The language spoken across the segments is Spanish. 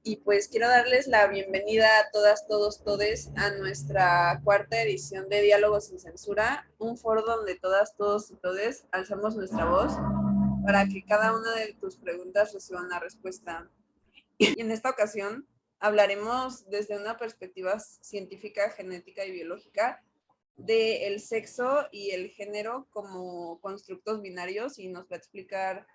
Y pues quiero darles la bienvenida a todas, todos, todes a nuestra cuarta edición de Diálogos sin Censura, un foro donde todas, todos y todes alzamos nuestra voz para que cada una de tus preguntas reciba una respuesta. Y en esta ocasión hablaremos desde una perspectiva científica, genética y biológica del sexo y el género como constructos binarios, y nos va a explicar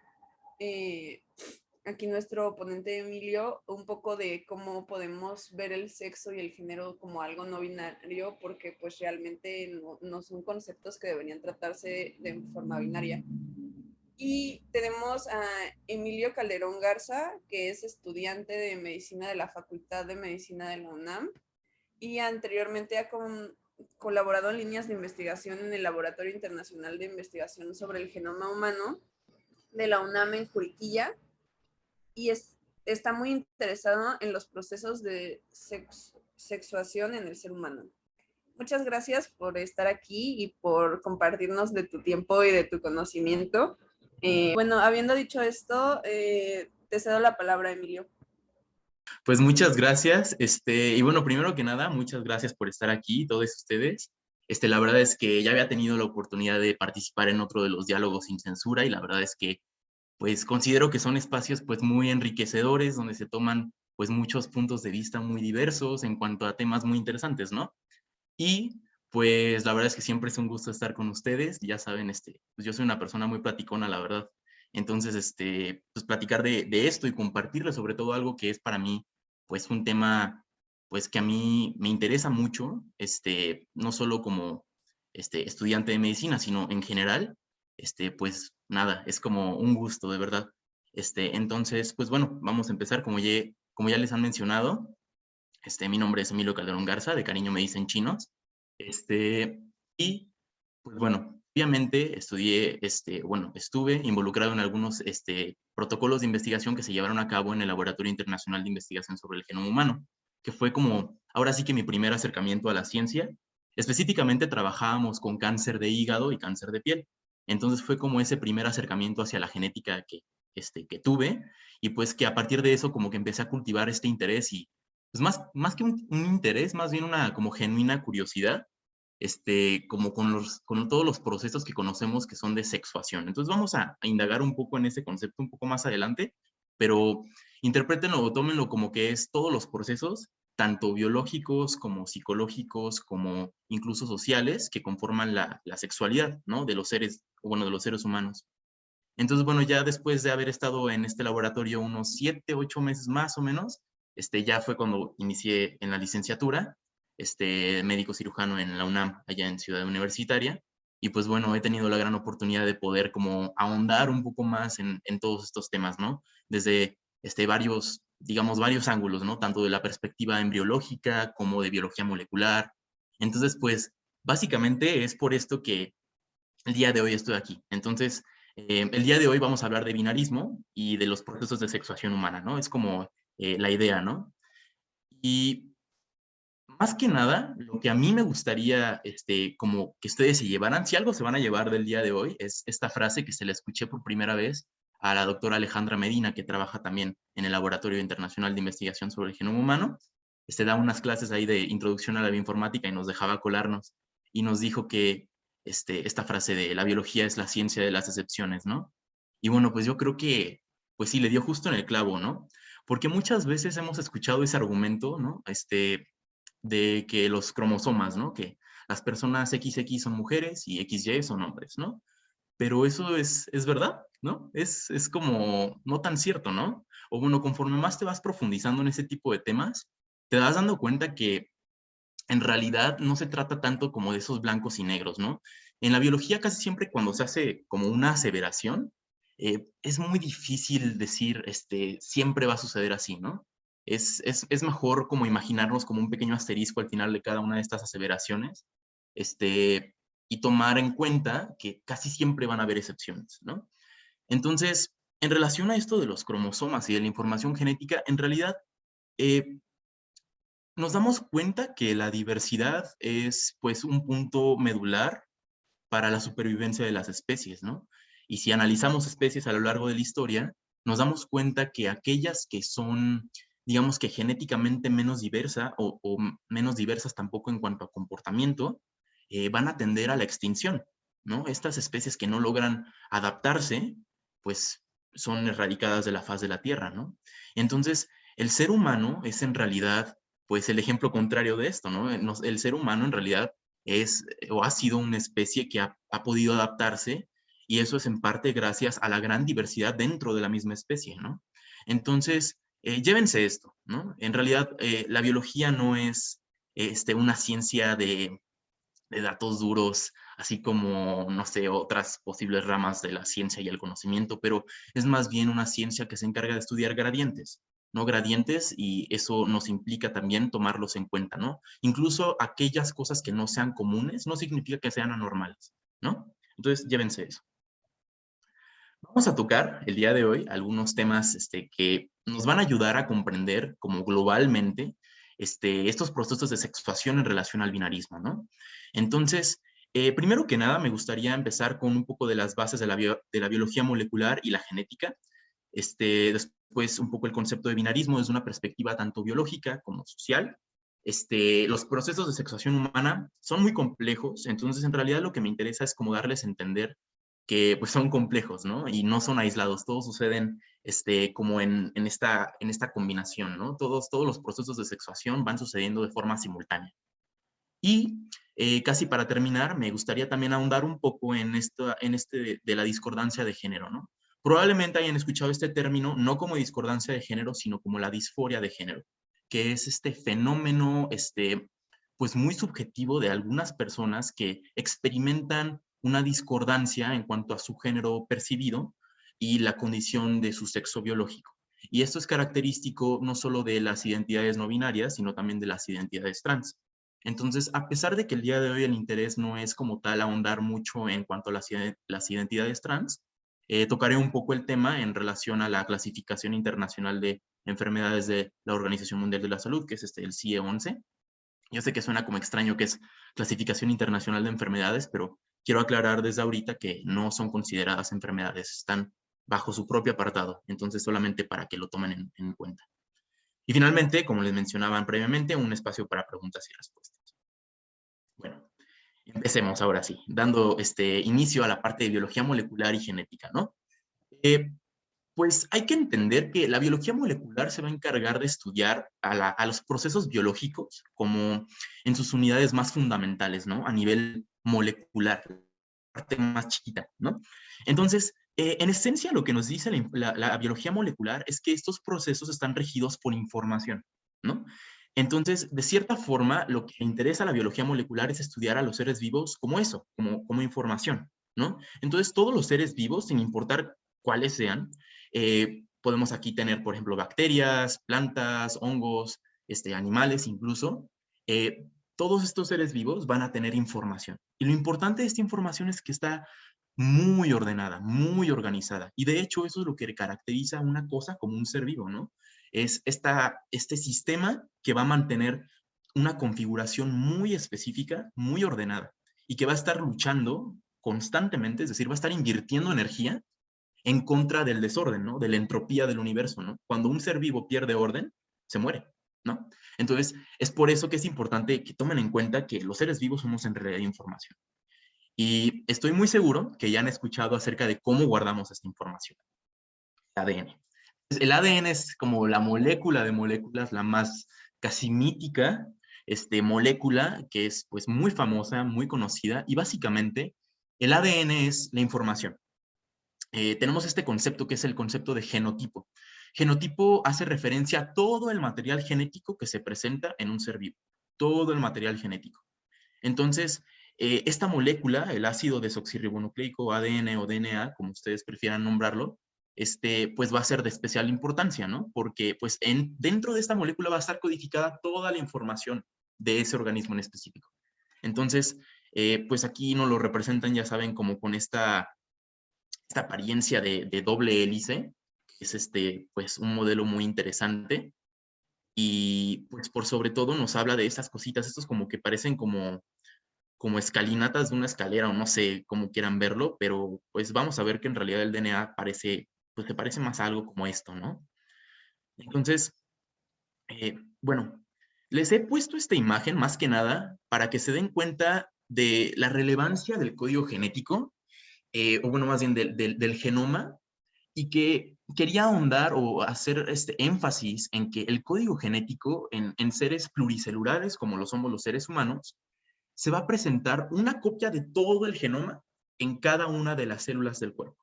aquí nuestro ponente Emilio un poco de cómo podemos ver el sexo y el género como algo no binario, porque pues realmente no son conceptos que deberían tratarse de forma binaria. Y tenemos a Emilio Calderón Garza, que es estudiante de medicina de la Facultad de Medicina de la UNAM y anteriormente ha colaborado en líneas de investigación en el Laboratorio Internacional de Investigación sobre el Genoma Humano de la UNAM en Juriquilla, y está muy interesado en los procesos de sexuación en el ser humano. Muchas gracias por estar aquí y por compartirnos de tu tiempo y de tu conocimiento. Bueno, habiendo dicho esto, te cedo la palabra, Emilio. Pues muchas gracias. Y bueno, primero que nada, muchas gracias por estar aquí, todos ustedes. La verdad es que ya había tenido la oportunidad de participar en otro de los diálogos sin censura y la verdad es que pues considero que son espacios pues muy enriquecedores donde se toman pues muchos puntos de vista muy diversos en cuanto a temas muy interesantes, ¿no? Y pues la verdad es que siempre es un gusto estar con ustedes. Ya saben, pues yo soy una persona muy platicona, la verdad. Entonces, pues platicar de esto y compartirle sobre todo algo que es para mí, pues un tema, pues que a mí me interesa mucho, no solo como estudiante de medicina, sino en general, pues nada, es como un gusto, de verdad. Entonces, pues bueno, vamos a empezar como ya les han mencionado. Mi nombre es Emilio Calderón Garza, de cariño me dicen Chinos. Y pues bueno, obviamente estuve involucrado en algunos protocolos de investigación que se llevaron a cabo en el Laboratorio Internacional de Investigación sobre el Genoma Humano, que fue como, ahora sí que mi primer acercamiento a la ciencia. Específicamente trabajábamos con cáncer de hígado y cáncer de piel. Entonces fue como ese primer acercamiento hacia la genética que tuve, y pues que a partir de eso como que empecé a cultivar este interés y pues más que un interés, más bien una como genuina curiosidad, como con todos los procesos que conocemos que son de sexuación. Entonces vamos a indagar un poco en ese concepto un poco más adelante, pero interprétenlo o tómenlo como que es todos los procesos, tanto biológicos como psicológicos, como incluso sociales, que conforman la sexualidad, ¿no? De los seres, bueno, de los seres humanos. Entonces, bueno, ya después de haber estado en este laboratorio unos 7, 8 meses más o menos, ya fue cuando inicié en la licenciatura, médico cirujano en la UNAM, allá en Ciudad Universitaria, y pues bueno, he tenido la gran oportunidad de poder como ahondar un poco más en todos estos temas, ¿no? Desde varios, digamos, varios ángulos, ¿no? Tanto de la perspectiva embriológica como de biología molecular. Entonces, pues, básicamente es por esto que el día de hoy estoy aquí. Entonces, el día de hoy vamos a hablar de binarismo y de los procesos de sexuación humana, ¿no? Es como la idea, ¿no? Y más que nada, lo que a mí me gustaría, como que ustedes se llevaran, si algo se van a llevar del día de hoy, es esta frase que se la escuché por primera vez a la doctora Alejandra Medina, que trabaja también en el Laboratorio Internacional de Investigación sobre el Genoma Humano. Da unas clases ahí de introducción a la bioinformática y nos dejaba colarnos y nos dijo que esta frase de la biología es la ciencia de las excepciones, ¿no? Y bueno, pues yo creo que, pues sí, le dio justo en el clavo, ¿no? Porque muchas veces hemos escuchado ese argumento, ¿no? De que los cromosomas, ¿no? Que las personas XX son mujeres y XY son hombres, ¿no? Pero eso es verdad, ¿no? Es como no tan cierto, ¿no? O bueno, conforme más te vas profundizando en ese tipo de temas, te vas dando cuenta que en realidad no se trata tanto como de esos blancos y negros, ¿no? En la biología casi siempre cuando se hace como una aseveración, es muy difícil decir, siempre va a suceder así, ¿no? Es mejor como imaginarnos como un pequeño asterisco al final de cada una de estas aseveraciones, y tomar en cuenta que casi siempre van a haber excepciones, ¿no? Entonces, en relación a esto de los cromosomas y de la información genética, en realidad, eh, nos damos cuenta que la diversidad es pues un punto medular para la supervivencia de las especies, ¿no? Y si analizamos especies a lo largo de la historia, nos damos cuenta que aquellas que son digamos que genéticamente menos diversa o menos diversas tampoco en cuanto a comportamiento, van a tender a la extinción, ¿no? Estas especies que no logran adaptarse, pues son erradicadas de la faz de la Tierra, ¿no? Entonces, el ser humano es en realidad, pues el ejemplo contrario de esto, ¿no? El ser humano en realidad es o ha sido una especie que ha podido adaptarse y eso es en parte gracias a la gran diversidad dentro de la misma especie, ¿no? Entonces, llévense esto, ¿no? En realidad, la biología no es una ciencia de datos duros, así como, no sé, otras posibles ramas de la ciencia y el conocimiento, pero es más bien una ciencia que se encarga de estudiar gradientes, ¿no? Gradientes, y eso nos implica también tomarlos en cuenta, ¿no? Incluso aquellas cosas que no sean comunes no significa que sean anormales, ¿no? Entonces, llévense eso. Vamos a tocar el día de hoy algunos temas que nos van a ayudar a comprender como globalmente estos procesos de sexuación en relación al binarismo, ¿no? Entonces, primero que nada, me gustaría empezar con un poco de las bases de la biología molecular y la genética. Después, un poco el concepto de binarismo desde una perspectiva tanto biológica como social. Los procesos de sexuación humana son muy complejos, entonces en realidad lo que me interesa es como darles a entender que pues son complejos, ¿no? Y no son aislados, todos suceden como en esta combinación, ¿no? Todos los procesos de sexuación van sucediendo de forma simultánea. Y casi para terminar, me gustaría también ahondar un poco en de la discordancia de género, ¿no? Probablemente hayan escuchado este término no como discordancia de género, sino como la disforia de género, que es este fenómeno, pues muy subjetivo de algunas personas que experimentan una discordancia en cuanto a su género percibido y la condición de su sexo biológico. Y esto es característico no solo de las identidades no binarias, sino también de las identidades trans. Entonces, a pesar de que el día de hoy el interés no es como tal ahondar mucho en cuanto a las identidades trans, tocaré un poco el tema en relación a la clasificación internacional de enfermedades de la Organización Mundial de la Salud, que es el CIE-11. Yo sé que suena como extraño que es clasificación internacional de enfermedades, pero quiero aclarar desde ahorita que no son consideradas enfermedades, están bajo su propio apartado, entonces solamente para que lo tomen en cuenta. Y finalmente, como les mencionaban previamente, un espacio para preguntas y respuestas. Bueno, empecemos ahora sí, dando inicio a la parte de biología molecular y genética, ¿no? Pues hay que entender que la biología molecular se va a encargar de estudiar a los procesos biológicos como en sus unidades más fundamentales, ¿no? A nivel molecular, la parte más chiquita, ¿no? Entonces, en esencia, lo que nos dice la biología molecular es que estos procesos están regidos por información, ¿no? Entonces, de cierta forma, lo que interesa a la biología molecular es estudiar a los seres vivos como eso, como información, ¿no? Entonces, todos los seres vivos, sin importar cuáles sean, podemos aquí tener, por ejemplo, bacterias, plantas, hongos, animales incluso. Todos estos seres vivos van a tener información. Y lo importante de esta información es que está muy ordenada, muy organizada. Y de hecho, eso es lo que caracteriza a una cosa como un ser vivo, ¿no? Es este sistema que va a mantener una configuración muy específica, muy ordenada, y que va a estar luchando constantemente, es decir, va a estar invirtiendo energía en contra del desorden, ¿no? De la entropía del universo, ¿no? Cuando un ser vivo pierde orden, se muere, ¿no? Entonces, es por eso que es importante que tomen en cuenta que los seres vivos somos en realidad información. Y estoy muy seguro que ya han escuchado acerca de cómo guardamos esta información. ADN. El ADN es como la molécula de moléculas, la más casi mítica molécula que es pues muy famosa, muy conocida, y básicamente el ADN es la información. Tenemos este concepto que es el concepto de genotipo. Genotipo hace referencia a todo el material genético que se presenta en un ser vivo, todo el material genético. Entonces, esta molécula, el ácido desoxirribonucleico, ADN o DNA, como ustedes prefieran nombrarlo, pues va a ser de especial importancia, ¿no? Porque pues dentro de esta molécula va a estar codificada toda la información de ese organismo en específico. Entonces, pues aquí nos lo representan, ya saben, como con esta apariencia de doble hélice, que es pues un modelo muy interesante, y pues por sobre todo nos habla de esas cositas, estos como que parecen como escalinatas de una escalera, o no sé cómo quieran verlo, pero pues vamos a ver que en realidad el DNA parece, pues se parece más a algo como esto, ¿no? Entonces, Bueno, les he puesto esta imagen más que nada para que se den cuenta de la relevancia del código genético, o bueno, más bien del genoma, y que quería ahondar o hacer este énfasis en que el código genético en seres pluricelulares, como lo somos los seres humanos, se va a presentar una copia de todo el genoma en cada una de las células del cuerpo.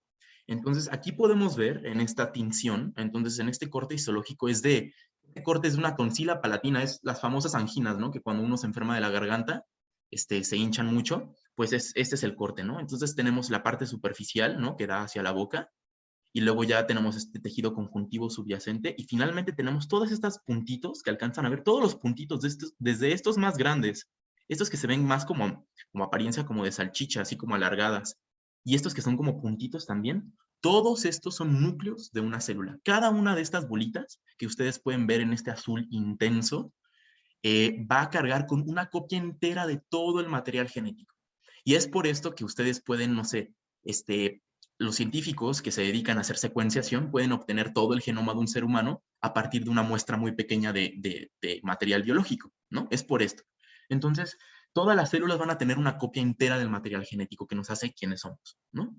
Entonces, aquí podemos ver en esta tinción, entonces en este corte histológico este corte es de una tonsila palatina, es las famosas anginas, ¿no? Que cuando uno se enferma de la garganta, se hinchan mucho, pues este es el corte, ¿no? Entonces tenemos la parte superficial, ¿no? Que da hacia la boca, y luego ya tenemos este tejido conjuntivo subyacente, y finalmente tenemos todas estas puntitos que alcanzan a ver, todos los puntitos, desde estos más grandes, estos que se ven más como apariencia como de salchicha, así como alargadas, y estos que son como puntitos también, todos estos son núcleos de una célula. Cada una de estas bolitas que ustedes pueden ver en este azul intenso, va a cargar con una copia entera de todo el material genético. Y es por esto que ustedes pueden, no sé, los científicos que se dedican a hacer secuenciación pueden obtener todo el genoma de un ser humano a partir de una muestra muy pequeña de material biológico, ¿no? Es por esto. Entonces, todas las células van a tener una copia entera del material genético que nos hace quienes somos, ¿no?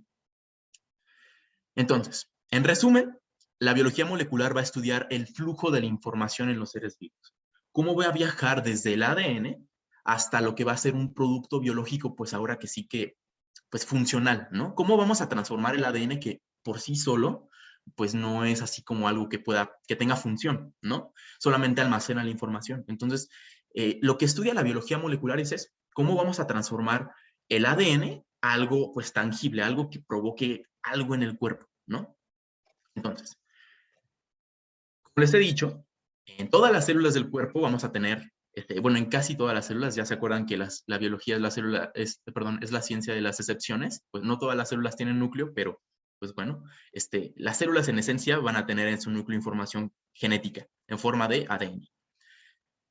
Entonces, en resumen, la biología molecular va a estudiar el flujo de la información en los seres vivos. ¿Cómo va a viajar desde el ADN hasta lo que va a ser un producto biológico, pues ahora que sí que, pues funcional, ¿no? ¿Cómo vamos a transformar el ADN que por sí solo, pues no es así como algo que tenga función, ¿no? Solamente almacena la información. Entonces, lo que estudia la biología molecular es eso, cómo vamos a transformar el ADN a algo pues tangible, algo que provoque algo en el cuerpo, ¿no? Entonces, como les he dicho, en todas las células del cuerpo vamos a tener, bueno, en casi todas las células, ya se acuerdan que la biología es la célula, perdón, es la ciencia de las excepciones, pues no todas las células tienen núcleo, pero pues bueno, las células en esencia van a tener en su núcleo información genética en forma de ADN.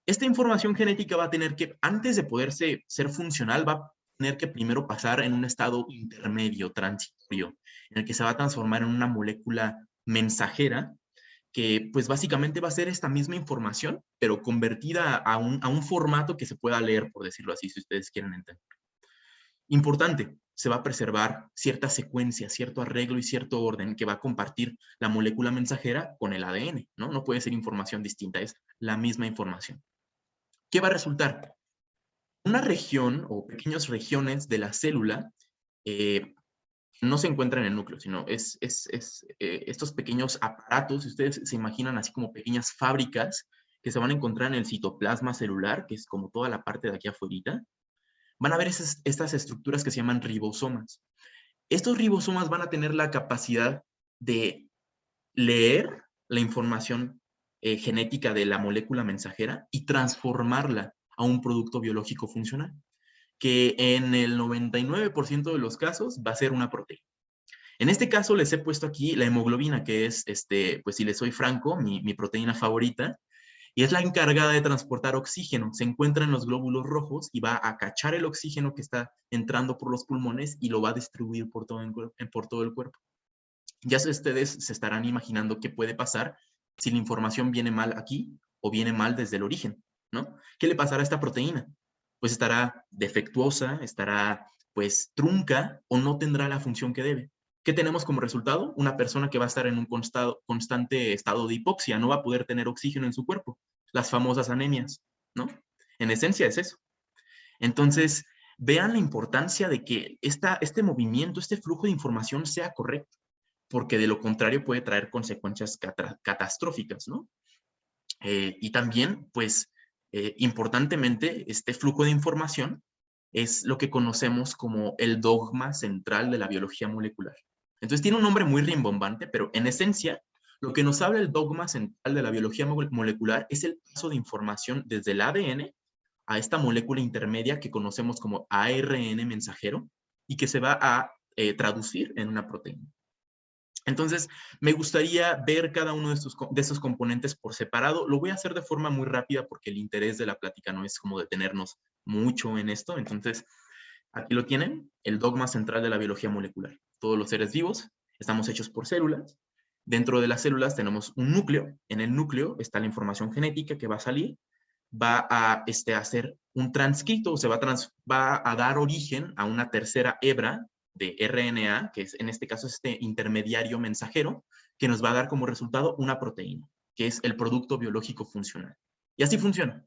Esta información genética va a tener que, antes de poderse ser funcional, va a tener que primero pasar en un estado intermedio, transitorio, en el que se va a transformar en una molécula mensajera que pues básicamente va a ser esta misma información, pero convertida a un formato que se pueda leer, por decirlo así, si ustedes quieren entender. Importante, se va a preservar cierta secuencia, cierto arreglo y cierto orden que va a compartir la molécula mensajera con el ADN, ¿no? No puede ser información distinta, es la misma información. ¿Qué va a resultar? Una región o pequeñas regiones de la célula no se encuentran en el núcleo, sino estos pequeños aparatos, ustedes se imaginan así como pequeñas fábricas que se van a encontrar en el citoplasma celular, que es como toda la parte de aquí afuera, van a ver estas estructuras que se llaman ribosomas. Estos ribosomas van a tener la capacidad de leer la información genética de la molécula mensajera y transformarla a un producto biológico funcional, que en el 99% de los casos va a ser una proteína. En este caso les he puesto aquí la hemoglobina, que es, pues si les soy franco, mi proteína favorita, y es la encargada de transportar oxígeno. Se encuentra en los glóbulos rojos y va a cachar el oxígeno que está entrando por los pulmones y lo va a distribuir por todo el cuerpo. Ya ustedes se estarán imaginando qué puede pasar si la información viene mal aquí o viene mal desde el origen, ¿no? ¿Qué le pasará a esta proteína? Pues estará defectuosa, estará pues trunca o no tendrá la función que debe. ¿Qué tenemos como resultado? Una persona que va a estar en un constante estado de hipoxia, no va a poder tener oxígeno en su cuerpo, las famosas anemias, ¿no? En esencia es eso. Entonces, vean la importancia de que este movimiento, este flujo de información sea correcto, porque de lo contrario puede traer consecuencias catastróficas, ¿no? Y también, pues, importantemente, este flujo de información es lo que conocemos como el dogma central de la biología molecular. Entonces tiene un nombre muy rimbombante, pero en esencia, lo que nos habla el dogma central de la biología molecular es el paso de información desde el ADN a esta molécula intermedia que conocemos como ARN mensajero y que se va a traducir en una proteína. Entonces, me gustaría ver cada uno de estos componentes por separado. Lo voy a hacer de forma muy rápida porque el interés de la plática no es como detenernos mucho en esto. Entonces, aquí lo tienen, el dogma central de la biología molecular. Todos los seres vivos estamos hechos por células Dentro de las células tenemos un núcleo. En el núcleo está la información genética que va a salir, va a hacer un transcrito, va a dar origen a una tercera hebra de RNA, que es en este caso este intermediario mensajero, que nos va a dar como resultado una proteína, que es el producto biológico funcional. Y así funciona.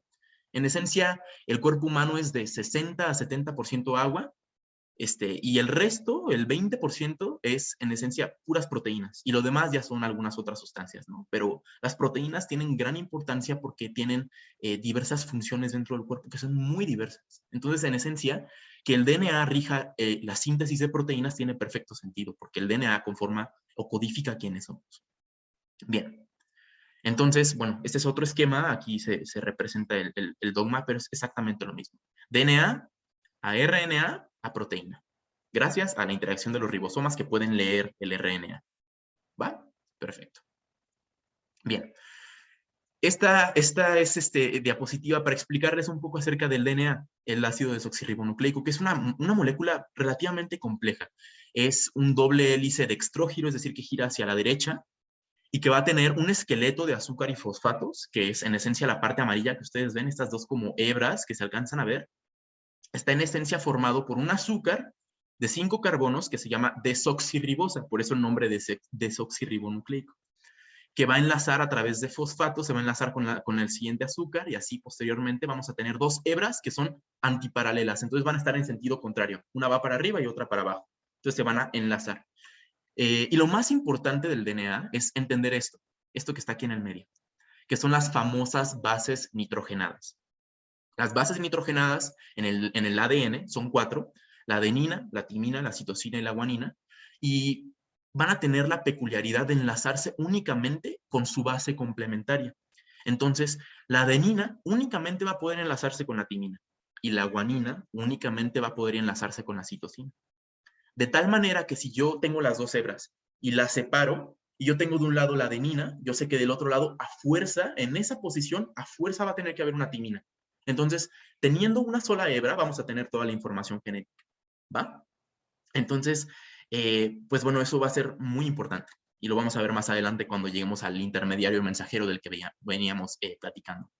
En esencia, el cuerpo humano es de 60 a 70% agua, y el resto, el 20%, es en esencia puras proteínas. Y lo demás ya son algunas otras sustancias, ¿no? Pero las proteínas tienen gran importancia porque tienen diversas funciones dentro del cuerpo que son muy diversas. Entonces, en esencia, que el DNA rija la síntesis de proteínas tiene perfecto sentido, porque el DNA conforma o codifica quiénes somos. Bien. Entonces, bueno, este es otro esquema. Aquí se representa el dogma, pero es exactamente lo mismo. DNA a RNA a proteína, gracias a la interacción de los ribosomas que pueden leer el RNA. ¿Va? Perfecto. Bien. Esta es diapositiva para explicarles un poco acerca del DNA, el ácido desoxirribonucleico, que es una molécula relativamente compleja. Es un doble hélice dextrógiro, es decir, que gira hacia la derecha, y que va a tener un esqueleto de azúcar y fosfatos, que es en esencia la parte amarilla que ustedes ven, estas dos como hebras que se alcanzan a ver. Está en esencia formado por un azúcar de 5 carbonos que se llama desoxirribosa, por eso el nombre de desoxirribonucleico, que va a enlazar a través de fosfatos, se va a enlazar con el siguiente azúcar, y así posteriormente vamos a tener dos hebras que son antiparalelas, entonces van a estar en sentido contrario, una va para arriba y otra para abajo, entonces se van a enlazar. Y lo más importante del DNA es entender esto que está aquí en el medio, que son las famosas bases nitrogenadas. Las bases nitrogenadas en el ADN son 4, la adenina, la timina, la citosina y la guanina, y van a tener la peculiaridad de enlazarse únicamente con su base complementaria. Entonces, la adenina únicamente va a poder enlazarse con la timina, y la guanina únicamente va a poder enlazarse con la citosina. De tal manera que si yo tengo las dos hebras y las separo, y yo tengo de un lado la adenina, yo sé que del otro lado, a fuerza, en esa posición, a fuerza va a tener que haber una timina. Entonces, teniendo una sola hebra, vamos a tener toda la información genética, ¿va? Entonces, pues bueno, eso va a ser muy importante, y lo vamos a ver más adelante cuando lleguemos al intermediario mensajero del que veníamos platicando.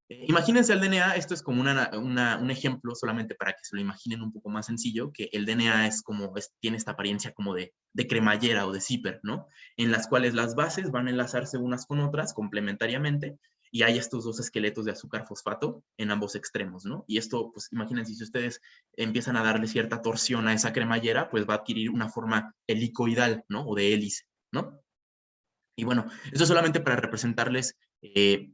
Imagínense el DNA, esto es como un ejemplo solamente para que se lo imaginen un poco más sencillo, que el DNA es como, tiene esta apariencia como de cremallera o de zipper, ¿no? En las cuales las bases van a enlazarse unas con otras complementariamente, y hay estos dos esqueletos de azúcar fosfato en ambos extremos, ¿no? Y esto, pues imagínense, si ustedes empiezan a darle cierta torsión a esa cremallera, pues va a adquirir una forma helicoidal, ¿no? O de hélice, ¿no? Y bueno, esto es solamente para representarles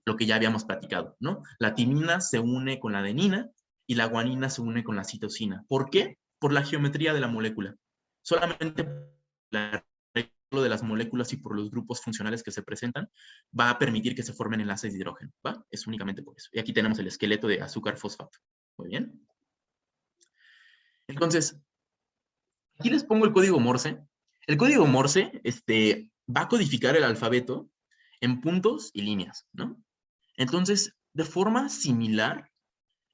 lo que ya habíamos platicado, ¿no? La timina se une con la adenina y la guanina se une con la citosina. ¿Por qué? Por la geometría de la molécula. Solamente la regla de las moléculas y por los grupos funcionales que se presentan va a permitir que se formen enlaces de hidrógeno, ¿va? Es únicamente por eso. Y aquí tenemos el esqueleto de azúcar fosfato. Muy bien. Entonces, aquí les pongo el código Morse. El código Morse va a codificar el alfabeto en puntos y líneas, ¿no? Entonces, de forma similar,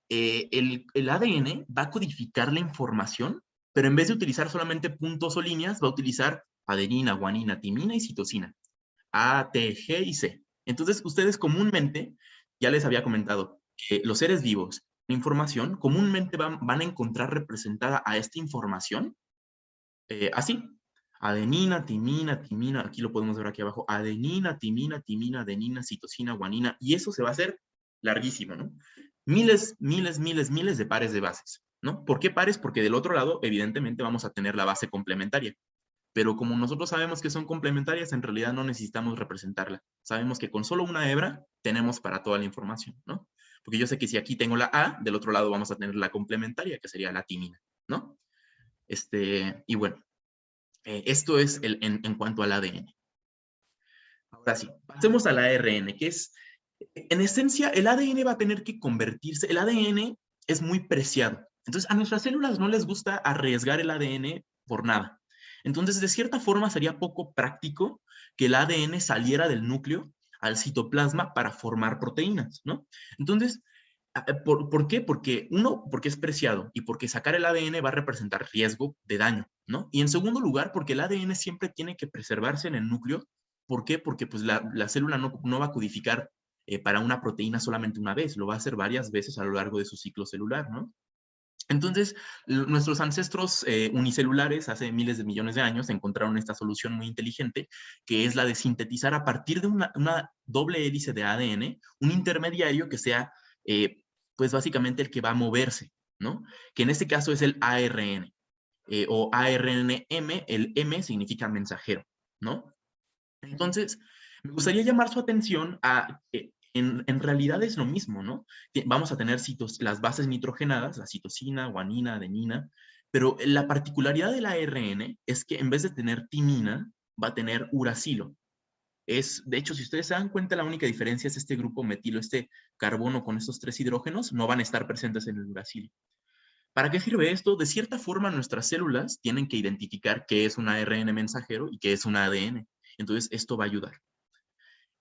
el ADN va a codificar la información, pero en vez de utilizar solamente puntos o líneas, va a utilizar adenina, guanina, timina y citosina. A, T, G y C. Entonces, ustedes comúnmente, ya les había comentado, que los seres vivos, la información, comúnmente van a encontrar representada a esta información así. Adenina, timina, aquí lo podemos ver aquí abajo, adenina, timina, adenina, citosina, guanina, y eso se va a hacer larguísimo, ¿no? Miles de pares de bases, ¿no? ¿Por qué pares? Porque del otro lado, evidentemente, vamos a tener la base complementaria, pero como nosotros sabemos que son complementarias, en realidad no necesitamos representarla. Sabemos que con solo una hebra tenemos para toda la información, ¿no? Porque yo sé que si aquí tengo la A, del otro lado vamos a tener la complementaria, que sería la timina, ¿no? Y bueno, esto es en cuanto al ADN. Ahora sí, pasemos al ARN, que es, en esencia, el ADN va a tener que convertirse, el ADN es muy preciado. Entonces, a nuestras células no les gusta arriesgar el ADN por nada. Entonces, de cierta forma, sería poco práctico que el ADN saliera del núcleo al citoplasma para formar proteínas, ¿no? Entonces, ¿por qué? Porque es preciado y porque sacar el ADN va a representar riesgo de daño. ¿no? Y en segundo lugar, porque el ADN siempre tiene que preservarse en el núcleo. ¿Por qué? Porque pues, la célula no va a codificar para una proteína solamente una vez, lo va a hacer varias veces a lo largo de su ciclo celular, ¿no? Entonces, nuestros ancestros unicelulares hace miles de millones de años encontraron esta solución muy inteligente, que es la de sintetizar a partir de una doble hélice de ADN, un intermediario que sea, pues básicamente el que va a moverse, ¿no? Que en este caso es el ARN, o ARNM, el M significa mensajero, ¿no? Entonces, me gustaría llamar su atención a que en realidad es lo mismo, ¿no? Vamos a tener las bases nitrogenadas, la citosina, guanina, adenina, pero la particularidad del ARN es que en vez de tener timina, va a tener uracilo. De hecho, si ustedes se dan cuenta, la única diferencia es este grupo metilo, este carbono con estos 3 hidrógenos, no van a estar presentes en el uracilo. ¿Para qué sirve esto? De cierta forma, nuestras células tienen que identificar qué es un ARN mensajero y qué es un ADN. Entonces, esto va a ayudar.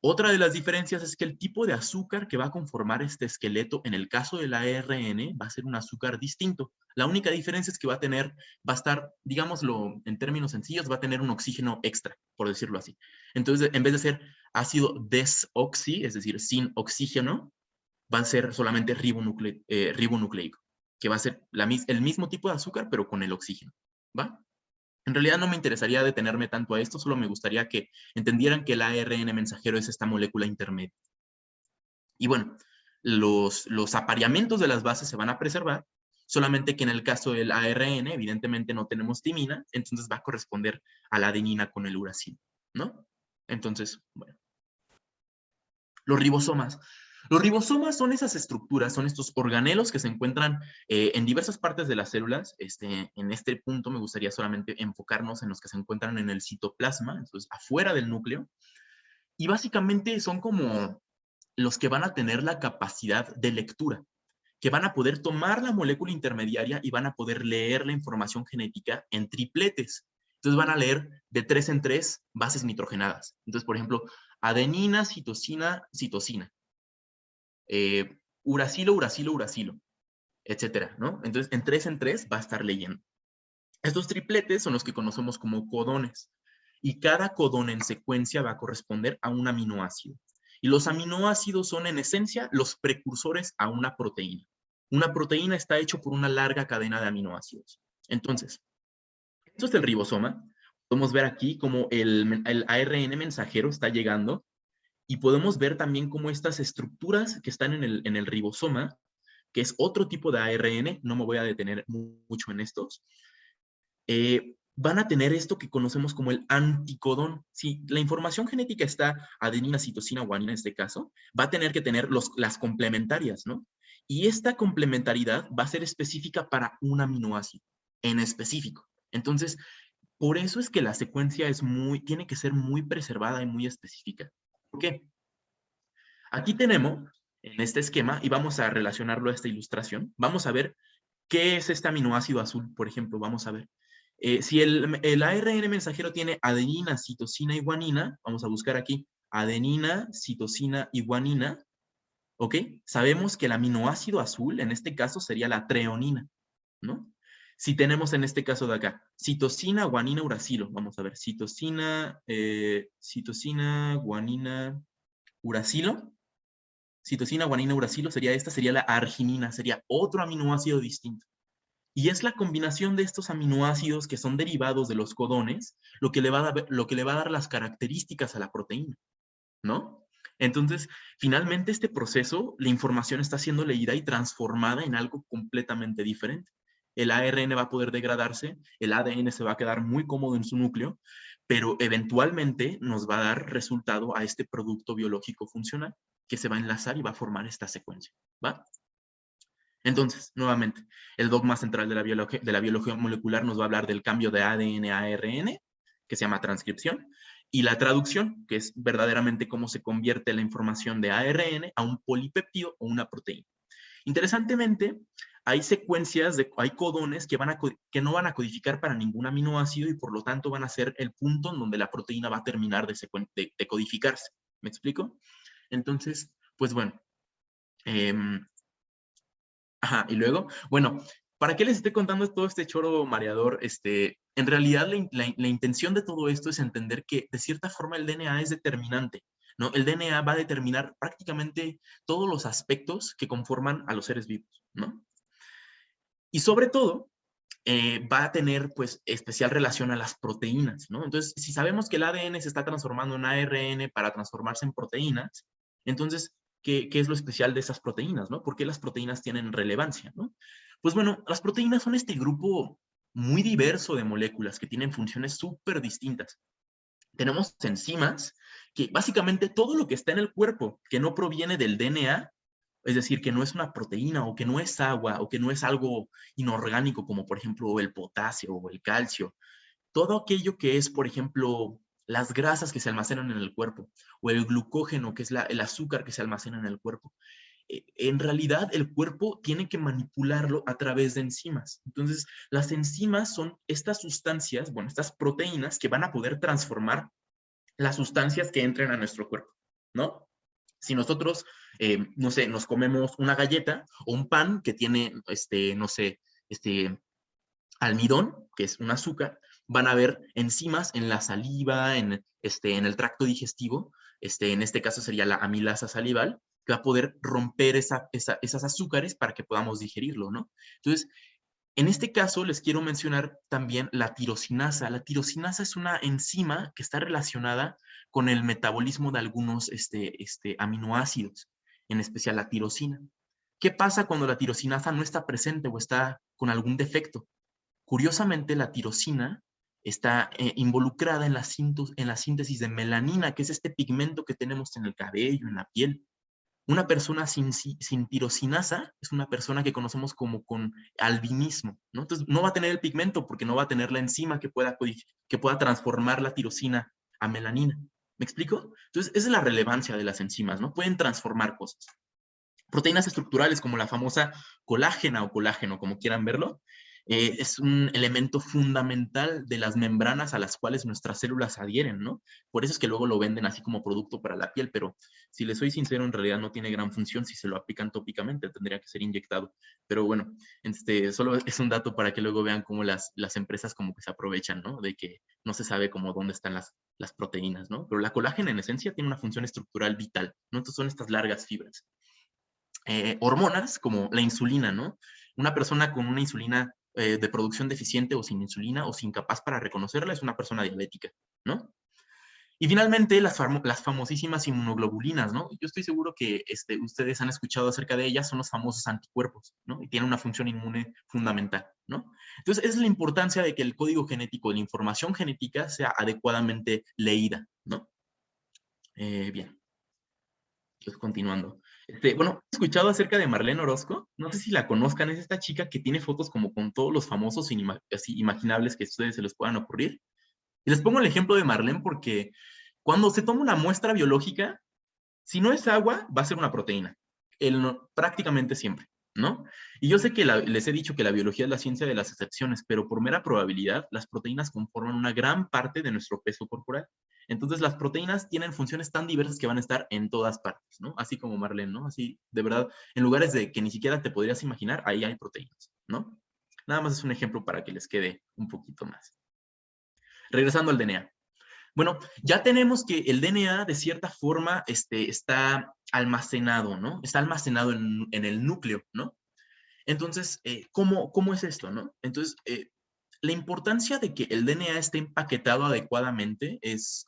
Otra de las diferencias es que el tipo de azúcar que va a conformar este esqueleto en el caso del ARN va a ser un azúcar distinto. La única diferencia es que va a estar, digámoslo en términos sencillos, va a tener un oxígeno extra, por decirlo así. Entonces, en vez de ser ácido desoxi, es decir, sin oxígeno, va a ser solamente ribonucleico, que va a ser el mismo tipo de azúcar, pero con el oxígeno, ¿va? En realidad no me interesaría detenerme tanto a esto, solo me gustaría que entendieran que el ARN mensajero es esta molécula intermedia. Y bueno, los apareamientos de las bases se van a preservar, solamente que en el caso del ARN, evidentemente no tenemos timina, entonces va a corresponder a la adenina con el uracilo, ¿no? Entonces, bueno. Los ribosomas. Los ribosomas son esas estructuras, son estos organelos que se encuentran en diversas partes de las células. En este punto me gustaría solamente enfocarnos en los que se encuentran en el citoplasma, entonces afuera del núcleo. Y básicamente son como los que van a tener la capacidad de lectura, que van a poder tomar la molécula intermediaria y van a poder leer la información genética en tripletes. Entonces van a leer de 3 en 3 bases nitrogenadas. Entonces, por ejemplo, adenina, citosina, citosina. Uracilo, uracilo, uracilo, etcétera, ¿no? Entonces, en 3 va a estar leyendo. Estos tripletes son los que conocemos como codones. Y cada codón en secuencia va a corresponder a un aminoácido. Y los aminoácidos son, en esencia, los precursores a una proteína. Una proteína está hecha por una larga cadena de aminoácidos. Entonces, esto es el ribosoma. Podemos ver aquí cómo el ARN mensajero está llegando y podemos ver también cómo estas estructuras que están en el ribosoma, que es otro tipo de ARN, no me voy a detener mucho en estos, van a tener esto que conocemos como el anticodón. Si la información genética está adenina, citosina, guanina en este caso, va a tener que tener las complementarias, ¿no? Y esta complementariedad va a ser específica para un aminoácido en específico. Entonces, por eso es que la secuencia tiene que ser muy preservada y muy específica. ¿Por qué? Aquí tenemos, en este esquema, y vamos a relacionarlo a esta ilustración, vamos a ver qué es este aminoácido azul, por ejemplo, vamos a ver. Si el ARN mensajero tiene adenina, citosina y guanina, vamos a buscar aquí adenina, citosina y guanina, ¿ok? Sabemos que el aminoácido azul, en este caso, sería la treonina, ¿no? Si tenemos en este caso de acá, citosina, guanina, uracilo, vamos a ver, citosina, guanina, uracilo, citosina, guanina, uracilo, sería la arginina, sería otro aminoácido distinto. Y es la combinación de estos aminoácidos que son derivados de los codones lo que le va a dar las características a la proteína, ¿no? Entonces, finalmente este proceso, la información está siendo leída y transformada en algo completamente diferente. El ARN va a poder degradarse, el ADN se va a quedar muy cómodo en su núcleo, pero eventualmente nos va a dar resultado a este producto biológico funcional que se va a enlazar y va a formar esta secuencia, ¿va? Entonces, nuevamente, el dogma central de la biología molecular nos va a hablar del cambio de ADN a ARN, que se llama transcripción, y la traducción, que es verdaderamente cómo se convierte la información de ARN a un polipéptido o una proteína. Interesantemente, hay hay codones que no van a codificar para ningún aminoácido y por lo tanto van a ser el punto en donde la proteína va a terminar de codificarse. ¿Me explico? Entonces, pues bueno. Ajá, y luego, bueno, ¿Para qué les estoy contando todo este choro mareador? En realidad, la intención de todo esto es entender que, de cierta forma, el DNA es determinante, ¿no? El DNA va a determinar prácticamente todos los aspectos que conforman a los seres vivos, ¿no? Y sobre todo, va a tener, pues, especial relación a las proteínas, ¿no? Entonces, si sabemos que el ADN se está transformando en ARN para transformarse en proteínas, entonces, ¿qué es lo especial de esas proteínas, no? ¿Por qué las proteínas tienen relevancia, no? Pues bueno, las proteínas son este grupo muy diverso de moléculas que tienen funciones súper distintas. Tenemos enzimas, que básicamente todo lo que está en el cuerpo que no proviene del DNA, es decir, que no es una proteína o que no es agua o que no es algo inorgánico como por ejemplo el potasio o el calcio, todo aquello que es, por ejemplo, las grasas que se almacenan en el cuerpo o el glucógeno, que es el azúcar que se almacena en el cuerpo. En realidad el cuerpo tiene que manipularlo a través de enzimas. Entonces, las enzimas son estas sustancias, bueno, estas proteínas que van a poder transformar las sustancias que entren a nuestro cuerpo, ¿no? Si nosotros, no sé, nos comemos una galleta o un pan que tiene, no sé, almidón, que es un azúcar, van a haber enzimas en la saliva, en el tracto digestivo, en este caso sería la amilasa salival, que va a poder romper esas azúcares para que podamos digerirlo, ¿no? Entonces, en este caso, les quiero mencionar también la tirosinasa. La tirosinasa es una enzima que está relacionada con el metabolismo de algunos aminoácidos, en especial la tirosina. ¿Qué pasa cuando la tirosinasa no está presente o está con algún defecto? Curiosamente, la tirosina está involucrada en la síntesis de melanina, que es este pigmento que tenemos en el cabello, en la piel. Una persona sin tirosinasa es una persona que conocemos como con albinismo, ¿no? Entonces, no va a tener el pigmento porque no va a tener la enzima que pueda transformar la tirosina a melanina. ¿Me explico? Entonces, esa es la relevancia de las enzimas, ¿no? Pueden transformar cosas. Proteínas estructurales como la famosa colágena o colágeno, como quieran verlo, es un elemento fundamental de las membranas a las cuales nuestras células adhieren, ¿no? Por eso es que luego lo venden así como producto para la piel, pero si les soy sincero, en realidad no tiene gran función si se lo aplican tópicamente, tendría que ser inyectado. Pero bueno, solo es un dato para que luego vean cómo las empresas como que se aprovechan, ¿no? De que no se sabe cómo dónde están las proteínas, ¿no? Pero la colágena en esencia tiene una función estructural vital, ¿no? Entonces son estas largas fibras. Hormonas como la insulina, ¿no? Una persona con una insulina de producción deficiente o sin insulina o sin capaz para reconocerla es una persona diabética, ¿no? Y finalmente, las famosísimas inmunoglobulinas, ¿no? Yo estoy seguro que ustedes han escuchado acerca de ellas, son los famosos anticuerpos, ¿no? Y tienen una función inmune fundamental, ¿no? Entonces, esa es la importancia de que el código genético, la información genética sea adecuadamente leída, ¿no? Bien. Continuando. Bueno, he escuchado acerca de Marlene Orozco, no sé si la conozcan, es esta chica que tiene fotos como con todos los famosos así imaginables que a ustedes se les puedan ocurrir. Y les pongo el ejemplo de Marlene porque cuando se toma una muestra biológica, si no es agua, va a ser una proteína, prácticamente siempre, ¿no? Y yo sé que les he dicho que la biología es la ciencia de las excepciones, pero por mera probabilidad, las proteínas conforman una gran parte de nuestro peso corporal. Entonces, las proteínas tienen funciones tan diversas que van a estar en todas partes, ¿no? Así como Marlene, ¿no? Así, de verdad, en lugares de que ni siquiera te podrías imaginar, ahí hay proteínas, ¿no? Nada más es un ejemplo para que les quede un poquito más. Regresando al DNA. Bueno, ya tenemos que el DNA de cierta forma está almacenado, ¿no? Está almacenado en el núcleo, ¿no? Entonces, ¿cómo es esto, no? Entonces, la importancia de que el DNA esté empaquetado adecuadamente es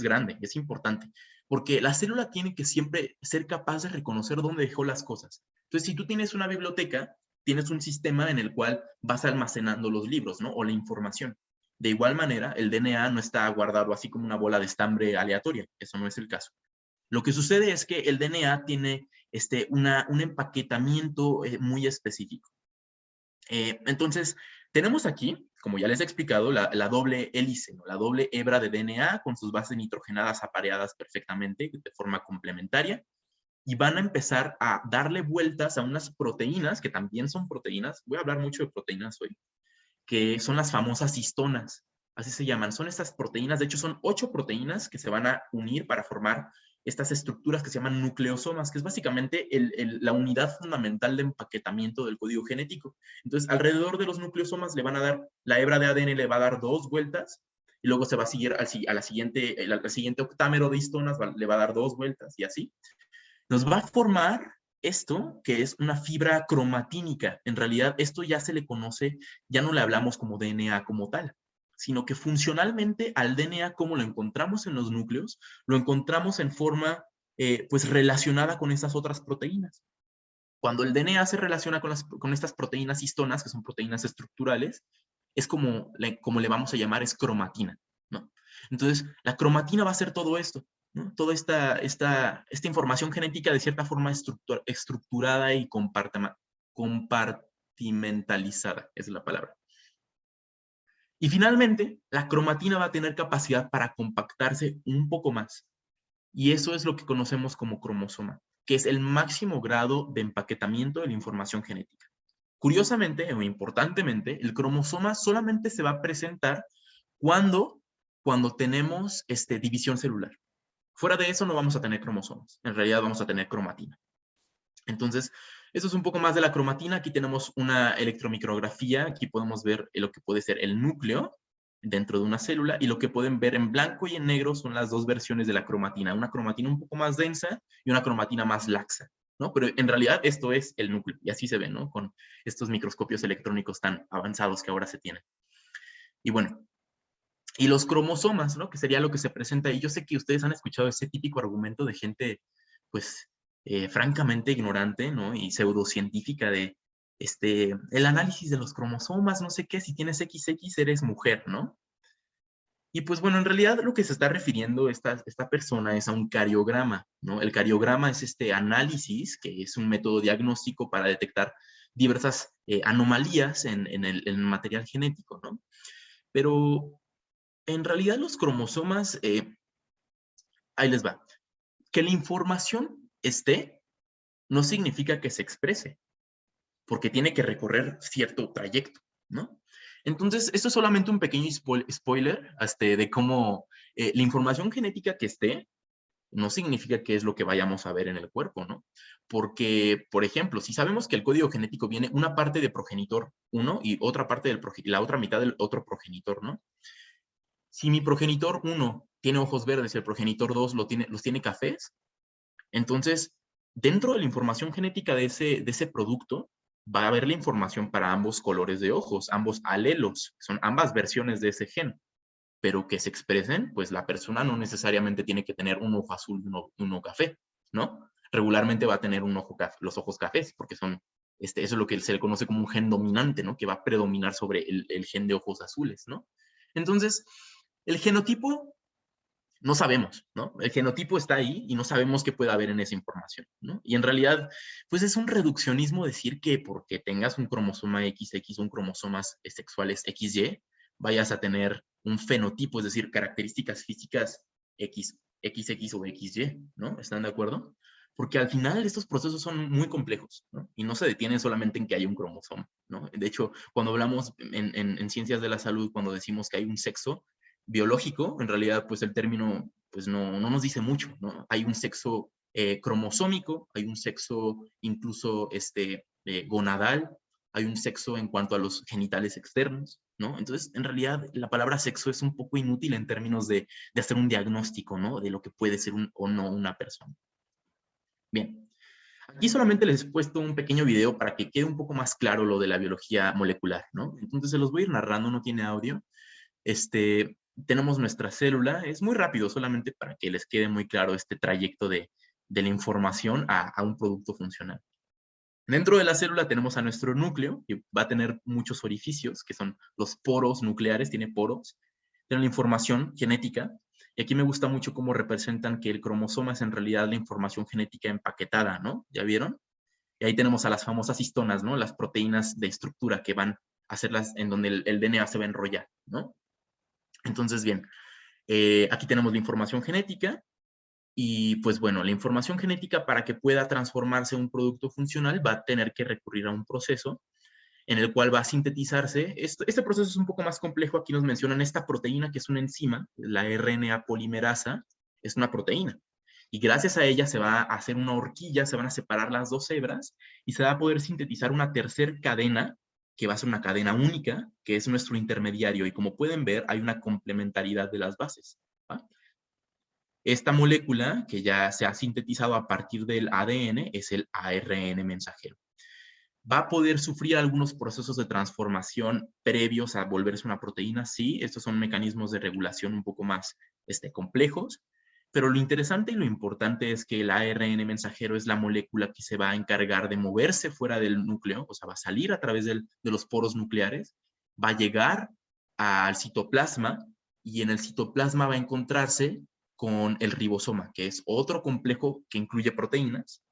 grande, es importante, porque la célula tiene que siempre ser capaz de reconocer dónde dejó las cosas. Entonces, si tú tienes una biblioteca, tienes un sistema en el cual vas almacenando los libros, ¿no? O la información. De igual manera, el DNA no está guardado así como una bola de estambre aleatoria. Eso no es el caso. Lo que sucede es que el DNA tiene un empaquetamiento muy específico. Entonces, tenemos aquí, como ya les he explicado, la doble hélice, ¿no? La doble hebra de DNA con sus bases nitrogenadas apareadas perfectamente de forma complementaria y van a empezar a darle vueltas a unas proteínas, que también son proteínas, voy a hablar mucho de proteínas hoy, que son las famosas histonas, así se llaman. Son estas proteínas, de hecho son 8 proteínas que se van a unir para formar estas estructuras que se llaman nucleosomas, que es básicamente la unidad fundamental de empaquetamiento del código genético. Entonces, alrededor de los nucleosomas le van a dar, la hebra de ADN le va a dar 2 vueltas, y luego se va a seguir al siguiente octámero de histonas, le va a dar 2 vueltas, y así. Nos va a formar esto, que es una fibra cromatínica. En realidad, esto ya se le conoce, ya no le hablamos como DNA como tal, sino que funcionalmente al DNA, como lo encontramos en los núcleos, lo encontramos en forma pues relacionada con estas otras proteínas. Cuando el DNA se relaciona con estas proteínas histonas, que son proteínas estructurales, es como le vamos a llamar, es cromatina, ¿no? Entonces, la cromatina va a ser todo esto, ¿no? Toda esta información genética de cierta forma estructurada y compartimentalizada, es la palabra. Y finalmente, la cromatina va a tener capacidad para compactarse un poco más. Y eso es lo que conocemos como cromosoma, que es el máximo grado de empaquetamiento de la información genética. Curiosamente o importantemente, el cromosoma solamente se va a presentar cuando tenemos división celular. Fuera de eso no vamos a tener cromosomas. En realidad vamos a tener cromatina. Entonces, eso es un poco más de la cromatina. Aquí tenemos una electromicrografía. Aquí podemos ver lo que puede ser el núcleo dentro de una célula, y lo que pueden ver en blanco y en negro son las dos versiones de la cromatina. Una cromatina un poco más densa y una cromatina más laxa, ¿no? Pero en realidad esto es el núcleo, y así se ve, ¿no? Con estos microscopios electrónicos tan avanzados que ahora se tienen. Y bueno, y los cromosomas, ¿no? Que sería lo que se presenta. Y yo sé que ustedes han escuchado ese típico argumento de gente, pues, francamente ignorante, ¿no? Y pseudocientífica de, el análisis de los cromosomas, no sé qué, si tienes XX eres mujer, ¿no? Y pues bueno, en realidad lo que se está refiriendo esta persona es a un cariograma, ¿no? El cariograma es este análisis, que es un método diagnóstico para detectar diversas anomalías en el material genético, ¿no? Pero en realidad los cromosomas, ahí les va, que la información esté no significa que se exprese, porque tiene que recorrer cierto trayecto, ¿no? Entonces, esto es solamente un pequeño spoiler de cómo la información genética que esté no significa que es lo que vayamos a ver en el cuerpo, ¿no? Porque, por ejemplo, si sabemos que el código genético viene una parte de progenitor 1 y otra parte la otra mitad del otro progenitor, ¿no? Si mi progenitor 1 tiene ojos verdes y el progenitor 2 los tiene cafés, entonces, dentro de la información genética de ese producto, va a haber la información para ambos colores de ojos, ambos alelos, son ambas versiones de ese gen, pero que se expresen, pues la persona no necesariamente tiene que tener un ojo azul y uno café, ¿no? Regularmente va a tener los ojos cafés, porque eso es lo que se le conoce como un gen dominante, ¿no? Que va a predominar sobre el gen de ojos azules, ¿no? Entonces, el genotipo no sabemos, ¿no? El genotipo está ahí y no sabemos qué puede haber en esa información, ¿no? Y en realidad, pues es un reduccionismo decir que porque tengas un cromosoma XX o un cromosomas sexuales XY, vayas a tener un fenotipo, es decir, características físicas XX o XY, ¿no? ¿Están de acuerdo? Porque al final estos procesos son muy complejos, ¿no? Y no se detienen solamente en que haya un cromosoma, ¿no? De hecho, cuando hablamos en ciencias de la salud, cuando decimos que hay un sexo biológico, en realidad, pues el término pues no nos dice mucho, ¿no? Hay un sexo cromosómico, hay un sexo incluso gonadal, hay un sexo en cuanto a los genitales externos, ¿no? Entonces, en realidad, la palabra sexo es un poco inútil en términos de hacer un diagnóstico, ¿no? De lo que puede ser o no una persona. Bien, aquí solamente les he puesto un pequeño video para que quede un poco más claro lo de la biología molecular, ¿no? Entonces, se los voy a ir narrando, no tiene audio. Tenemos nuestra célula, es muy rápido, solamente para que les quede muy claro este trayecto de la información a un producto funcional. Dentro de la célula tenemos a nuestro núcleo, que va a tener muchos orificios, que son los poros nucleares, tiene poros, tiene la información genética, y aquí me gusta mucho cómo representan que el cromosoma es en realidad la información genética empaquetada, ¿no? ¿Ya vieron? Y ahí tenemos a las famosas histonas, ¿no? Las proteínas de estructura que van a hacerlas en donde el DNA se va a enrollar, ¿no? Entonces, bien, aquí tenemos la información genética y pues bueno, la información genética para que pueda transformarse en un producto funcional va a tener que recurrir a un proceso en el cual va a sintetizarse. Este proceso es un poco más complejo. Aquí nos mencionan esta proteína que es una enzima, la RNA polimerasa, es una proteína. Y gracias a ella se va a hacer una horquilla, se van a separar las dos hebras y se va a poder sintetizar una tercera cadena, que va a ser una cadena única, que es nuestro intermediario. Y como pueden ver, hay una complementariedad de las bases, ¿va? Esta molécula, que ya se ha sintetizado a partir del ADN, es el ARN mensajero. ¿Va a poder sufrir algunos procesos de transformación previos a volverse una proteína? Sí, estos son mecanismos de regulación un poco más complejos, pero lo interesante y lo importante es que el ARN mensajero es la molécula que se va a encargar de moverse fuera del núcleo, o sea, va a salir a través de los poros nucleares, va a llegar al citoplasma y en el citoplasma va a encontrarse con el ribosoma, que es otro complejo que incluye proteínas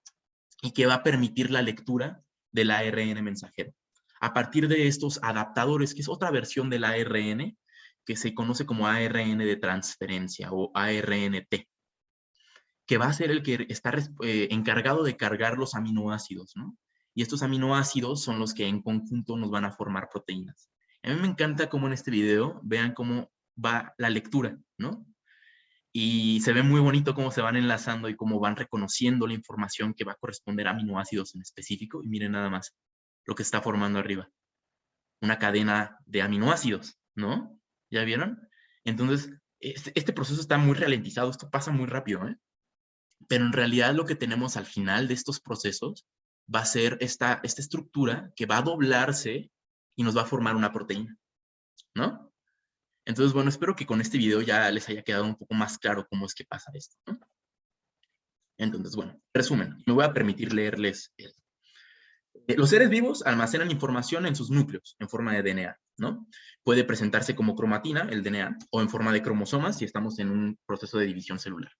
y que va a permitir la lectura del ARN mensajero. A partir de estos adaptadores, que es otra versión del ARN, que se conoce como ARN de transferencia o ARNT, que va a ser el que está encargado de cargar los aminoácidos, ¿no? Y estos aminoácidos son los que en conjunto nos van a formar proteínas. A mí me encanta cómo en este video vean cómo va la lectura, ¿no? Y se ve muy bonito cómo se van enlazando y cómo van reconociendo la información que va a corresponder a aminoácidos en específico. Y miren nada más lo que está formando arriba. Una cadena de aminoácidos, ¿no? ¿Ya vieron? Entonces, este proceso está muy ralentizado, esto pasa muy rápido, ¿eh? Pero en realidad lo que tenemos al final de estos procesos va a ser esta estructura que va a doblarse y nos va a formar una proteína, ¿no? Entonces, bueno, espero que con este video ya les haya quedado un poco más claro cómo es que pasa esto, ¿no? Entonces, bueno, resumen, me voy a permitir leerles esto. Los seres vivos almacenan información en sus núcleos, en forma de DNA, ¿no? Puede presentarse como cromatina, el DNA, o en forma de cromosomas si estamos en un proceso de división celular.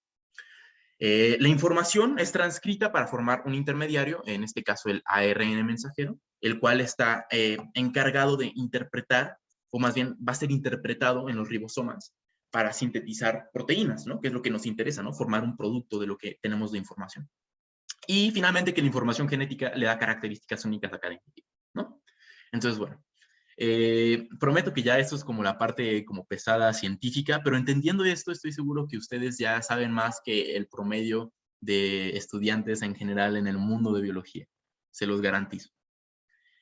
La información es transcrita para formar un intermediario, en este caso el ARN mensajero, el cual está encargado de interpretar, o más bien va a ser interpretado en los ribosomas para sintetizar proteínas, ¿no? Que es lo que nos interesa, ¿no? Formar un producto de lo que tenemos de información. Y finalmente que la información genética le da características únicas a cada individuo, ¿no? Entonces, bueno, prometo que ya esto es como la parte como pesada científica, pero entendiendo esto estoy seguro que ustedes ya saben más que el promedio de estudiantes en general en el mundo de biología, se los garantizo.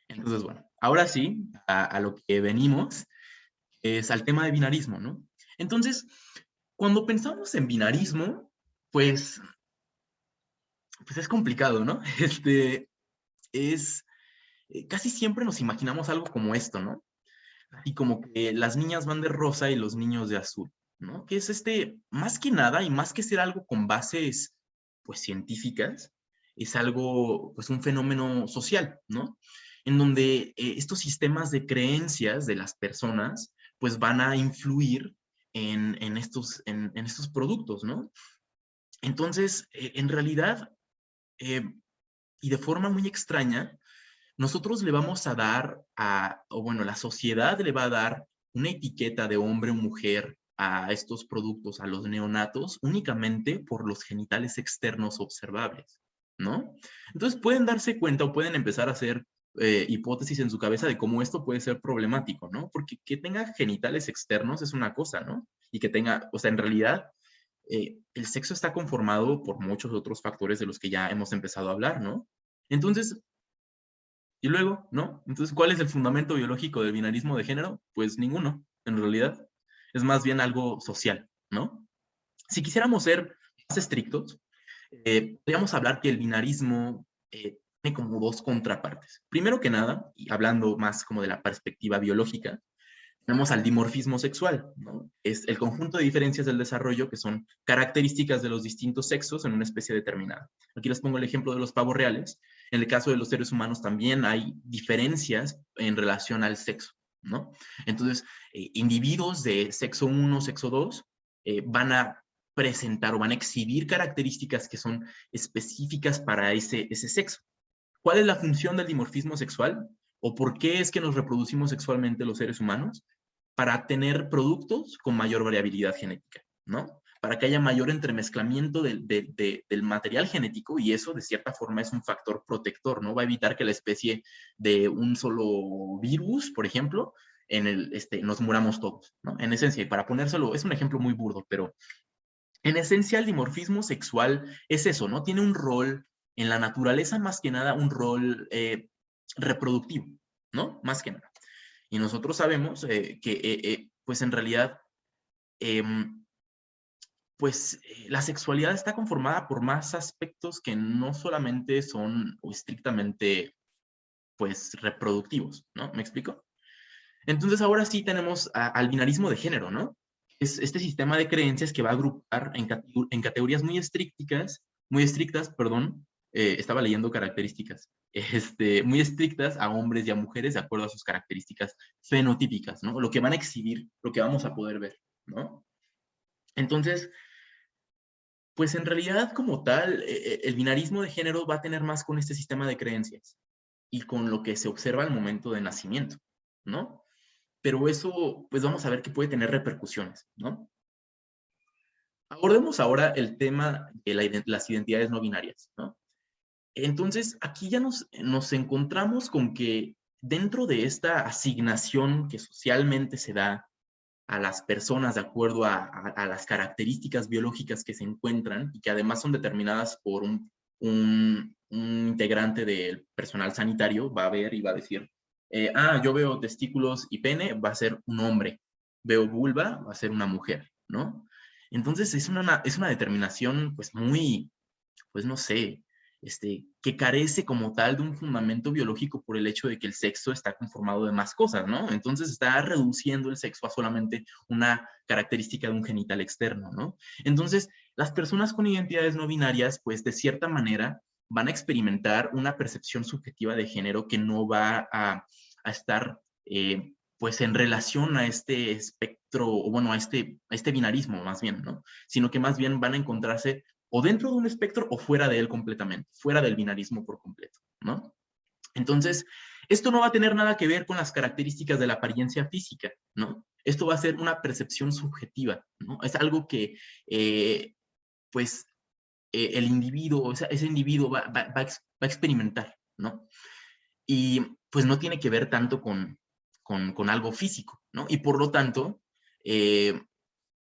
Entonces, bueno, ahora sí, a lo que venimos es al tema de binarismo, ¿no? Entonces, cuando pensamos en binarismo, pues es complicado, ¿no? Casi siempre nos imaginamos algo como esto, ¿no? Y como que las niñas van de rosa y los niños de azul, ¿no? Que es más que nada, y más que ser algo con bases, pues, científicas, es algo, pues, un fenómeno social, ¿no? En donde estos sistemas de creencias de las personas, pues, van a influir en estos productos, ¿no? Entonces, en realidad, y de forma muy extraña, nosotros le vamos a dar o bueno, la sociedad le va a dar una etiqueta de hombre o mujer a estos productos, a los neonatos, únicamente por los genitales externos observables, ¿no? Entonces pueden darse cuenta o pueden empezar a hacer hipótesis en su cabeza de cómo esto puede ser problemático, ¿no? Porque que tenga genitales externos es una cosa, ¿no? Y que tenga, o sea, en realidad, el sexo está conformado por muchos otros factores de los que ya hemos empezado a hablar, ¿no? Entonces, y luego, ¿no? Entonces, ¿cuál es el fundamento biológico del binarismo de género? Pues ninguno, en realidad. Es más bien algo social, ¿no? Si quisiéramos ser más estrictos, podríamos hablar que el binarismo tiene como dos contrapartes. Primero que nada, y hablando más como de la perspectiva biológica, tenemos al dimorfismo sexual, ¿no? Es el conjunto de diferencias del desarrollo que son características de los distintos sexos en una especie determinada. Aquí les pongo el ejemplo de los pavos reales. En el caso de los seres humanos también hay diferencias en relación al sexo, ¿no? Entonces, individuos de sexo 1, sexo 2, van a presentar o van a exhibir características que son específicas para ese sexo. ¿Cuál es la función del dimorfismo sexual? ¿O por qué es que nos reproducimos sexualmente los seres humanos? Para tener productos con mayor variabilidad genética, ¿no? Para que haya mayor entremezclamiento del material genético y eso de cierta forma es un factor protector, ¿no? Va a evitar que la especie de un solo virus, por ejemplo, nos muramos todos, ¿no? En esencia, y para ponérselo, es un ejemplo muy burdo, pero En esencia, el dimorfismo sexual es eso, ¿no? Tiene un rol en la naturaleza, más que nada, un rol reproductivo, ¿no? Más que nada. Y nosotros sabemos que, pues en realidad, la sexualidad está conformada por más aspectos que no solamente son estrictamente, pues, reproductivos, ¿no? ¿Me explico? Entonces, ahora sí tenemos al binarismo de género, ¿no? Es este sistema de creencias que va a agrupar en categorías muy estrictas, perdón, estaba leyendo características, muy estrictas a hombres y a mujeres de acuerdo a sus características fenotípicas, ¿no? Lo que van a exhibir, lo que vamos a poder ver, ¿no? Entonces, pues en realidad como tal, el binarismo de género va a tener más con este sistema de creencias y con lo que se observa al momento de nacimiento, ¿no? Pero eso, pues vamos a ver que puede tener repercusiones, ¿no? Abordemos ahora el tema de las identidades no binarias, ¿no? Entonces, aquí ya nos encontramos con que dentro de esta asignación que socialmente se da a las personas de acuerdo a las características biológicas que se encuentran y que además son determinadas por un integrante del personal sanitario, va a ver y va a decir, yo veo testículos y pene, va a ser un hombre, veo vulva, va a ser una mujer, ¿no? Entonces es una determinación pues muy, pues no sé, que carece como tal de un fundamento biológico por el hecho de que el sexo está conformado de más cosas, ¿no? Entonces está reduciendo el sexo a solamente una característica de un genital externo, ¿no? Entonces, las personas con identidades no binarias, pues de cierta manera van a experimentar una percepción subjetiva de género que no va a estar, pues en relación a este espectro, o bueno, a este binarismo más bien, ¿no? Sino que más bien van a encontrarse o dentro de un espectro o fuera de él completamente, fuera del binarismo por completo, ¿no? Entonces, esto no va a tener nada que ver con las características de la apariencia física, ¿no? Esto va a ser una percepción subjetiva, ¿no? Es algo que, pues, el individuo, ese individuo va a experimentar, ¿no? Y pues no tiene que ver tanto con algo físico, ¿no? Y por lo tanto,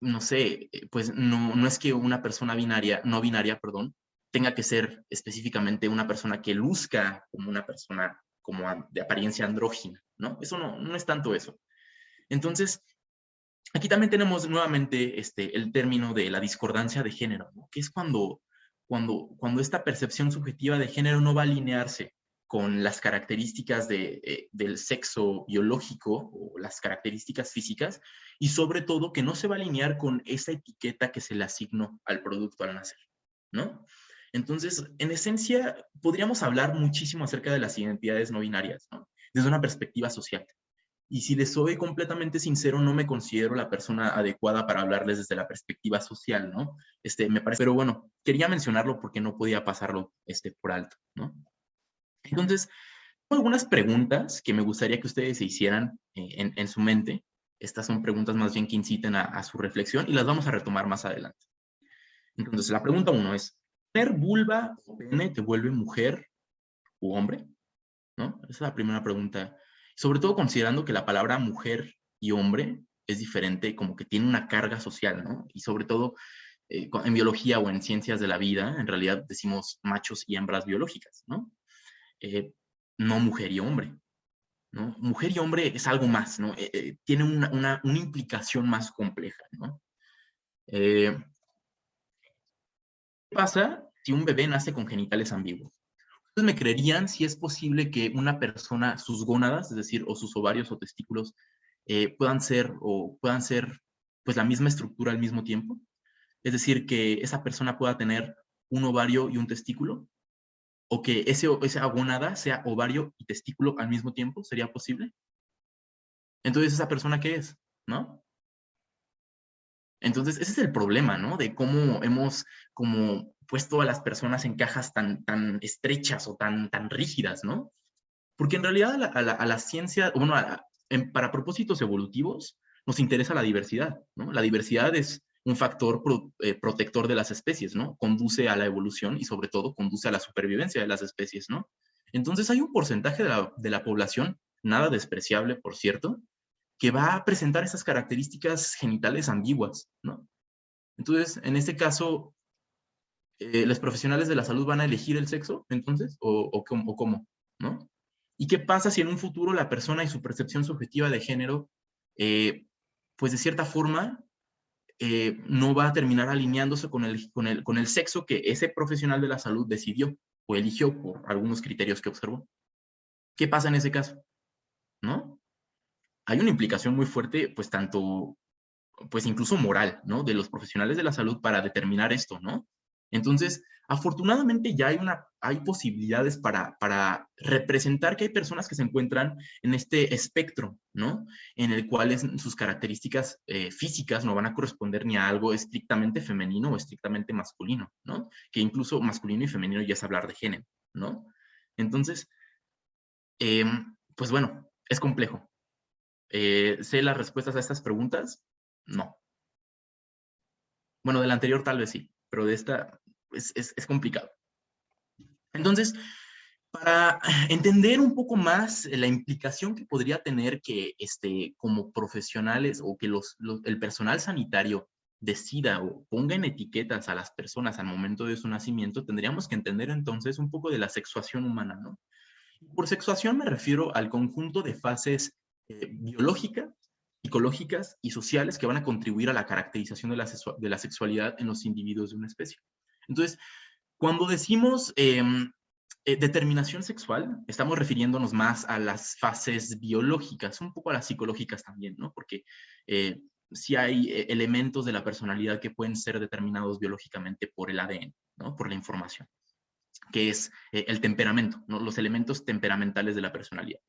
no sé, pues no es que una persona no binaria, perdón, tenga que ser específicamente una persona que luzca como una persona como de apariencia andrógina, ¿no? Eso no es tanto eso. Entonces, aquí también tenemos nuevamente el término de la discordancia de género, ¿no? Que es cuando esta percepción subjetiva de género no va a alinearse con las características del sexo biológico o las características físicas, y sobre todo que no se va a alinear con esa etiqueta que se le asignó al producto al nacer, ¿no? Entonces, en esencia, podríamos hablar muchísimo acerca de las identidades no binarias, ¿no? Desde una perspectiva social. Y si les soy completamente sincero, no me considero la persona adecuada para hablarles desde la perspectiva social, ¿no? Me parece, pero bueno, quería mencionarlo porque no podía pasarlo por alto, ¿no? Entonces, tengo algunas preguntas que me gustaría que ustedes se hicieran en su mente. Estas son preguntas más bien que inciten a su reflexión y las vamos a retomar más adelante. Entonces, la pregunta 1 es, ¿tener vulva o pene te vuelve mujer u hombre? ¿No? Esa es la primera pregunta. Sobre todo considerando que la palabra mujer y hombre es diferente, como que tiene una carga social, ¿no? Y sobre todo en biología o en ciencias de la vida, en realidad decimos machos y hembras biológicas, ¿no? Eh, no mujer y hombre, ¿no? Mujer y hombre es algo más, ¿no? Tiene una implicación más compleja, ¿no? ¿Qué pasa si un bebé nace con genitales ambiguos? ¿Ustedes me creerían si es posible que una persona, sus gónadas, es decir, o sus ovarios o testículos, puedan ser pues la misma estructura al mismo tiempo? Es decir, que esa persona pueda tener un ovario y un testículo, o que esa gónada sea ovario y testículo al mismo tiempo, ¿sería posible? Entonces, ¿esa persona qué es? ¿No? Entonces, ese es el problema, ¿no? De cómo hemos como puesto a las personas en cajas tan estrechas o tan rígidas, ¿no? Porque en realidad a la ciencia, bueno, para propósitos evolutivos, nos interesa la diversidad, ¿no? La diversidad es un factor protector de las especies, ¿no? Conduce a la evolución y sobre todo conduce a la supervivencia de las especies, ¿no? Entonces hay un porcentaje de la población, nada despreciable, por cierto, que va a presentar esas características genitales ambiguas, ¿no? Entonces, en este caso, ¿los profesionales de la salud van a elegir el sexo, entonces? ¿O cómo? ¿No? ¿Y qué pasa si en un futuro la persona y su percepción subjetiva de género, pues de cierta forma, no va a terminar alineándose con el sexo que ese profesional de la salud decidió o eligió por algunos criterios que observó? ¿Qué pasa en ese caso? ¿No? Hay una implicación muy fuerte, pues tanto, pues incluso moral, ¿no? De los profesionales de la salud para determinar esto, ¿no? Entonces, afortunadamente ya hay posibilidades para representar que hay personas que se encuentran en este espectro, ¿no? En el cual sus características físicas no van a corresponder ni a algo estrictamente femenino o estrictamente masculino, ¿no? Que incluso masculino y femenino ya es hablar de género, ¿no? Entonces, pues bueno, es complejo. ¿Sé las respuestas a estas preguntas? No. Bueno, de la anterior tal vez sí, pero de esta es complicado. Entonces, para entender un poco más la implicación que podría tener que como profesionales o que el personal sanitario decida o ponga en etiquetas a las personas al momento de su nacimiento, tendríamos que entender entonces un poco de la sexuación humana, ¿no? Por sexuación me refiero al conjunto de fases biológicas, psicológicas y sociales que van a contribuir a la caracterización de la sexualidad en los individuos de una especie. Entonces, cuando decimos determinación sexual, estamos refiriéndonos más a las fases biológicas, un poco a las psicológicas también, ¿no? Porque sí hay elementos de la personalidad que pueden ser determinados biológicamente por el ADN, ¿no? Por la información, que es el temperamento, ¿no? Los elementos temperamentales de la personalidad.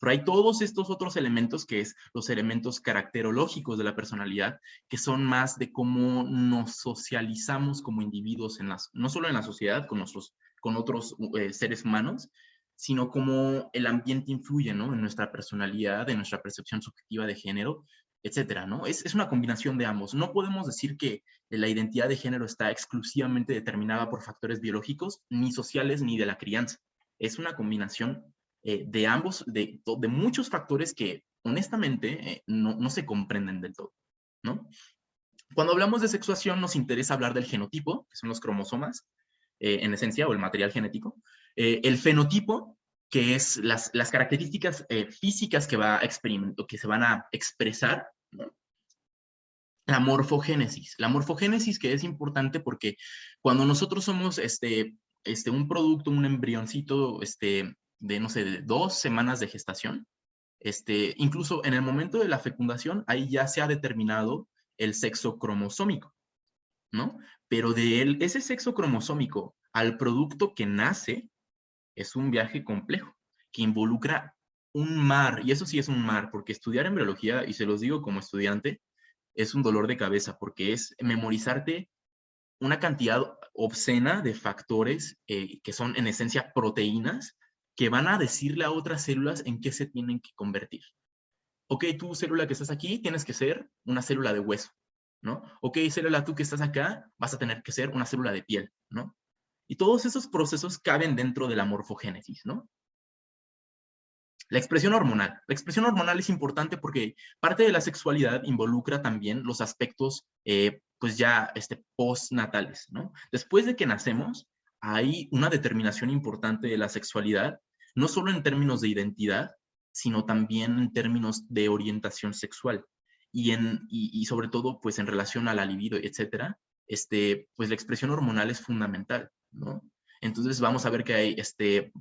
Pero hay todos estos otros elementos, que es los elementos caracterológicos de la personalidad, que son más de cómo nos socializamos como individuos, no solo en la sociedad, con otros seres humanos, sino cómo el ambiente influye, ¿no? En nuestra personalidad, en nuestra percepción subjetiva de género, etcétera, ¿no? Es una combinación de ambos. No podemos decir que la identidad de género está exclusivamente determinada por factores biológicos, ni sociales, ni de la crianza. Es una combinación de ambos, de muchos factores que honestamente no se comprenden del todo, ¿no? Cuando hablamos de sexuación nos interesa hablar del genotipo, que son los cromosomas, en esencia, o el material genético, el fenotipo, que es las características físicas que se van a expresar, ¿no? La morfogénesis. La morfogénesis, que es importante porque cuando nosotros somos un producto, un embrioncito de, no sé, de 2 semanas de gestación, incluso en el momento de la fecundación, ahí ya se ha determinado el sexo cromosómico, ¿no? Pero de ese sexo cromosómico al producto que nace es un viaje complejo que involucra un mar, y eso sí es un mar, porque estudiar embriología, y se los digo como estudiante, es un dolor de cabeza, porque es memorizarte una cantidad obscena de factores que son en esencia proteínas que van a decirle a otras células en qué se tienen que convertir. Ok, tú célula que estás aquí tienes que ser una célula de hueso, ¿no? Ok, célula tú que estás acá vas a tener que ser una célula de piel, ¿no? Y todos esos procesos caben dentro de la morfogénesis, ¿no? La expresión hormonal. La expresión hormonal es importante porque parte de la sexualidad involucra también los aspectos, pues ya postnatales, ¿no? Después de que nacemos, hay una determinación importante de la sexualidad, no solo en términos de identidad, sino también en términos de orientación sexual. Y sobre todo, pues en relación a la libido, etcétera, pues la expresión hormonal es fundamental, ¿no? Entonces vamos a ver que hay,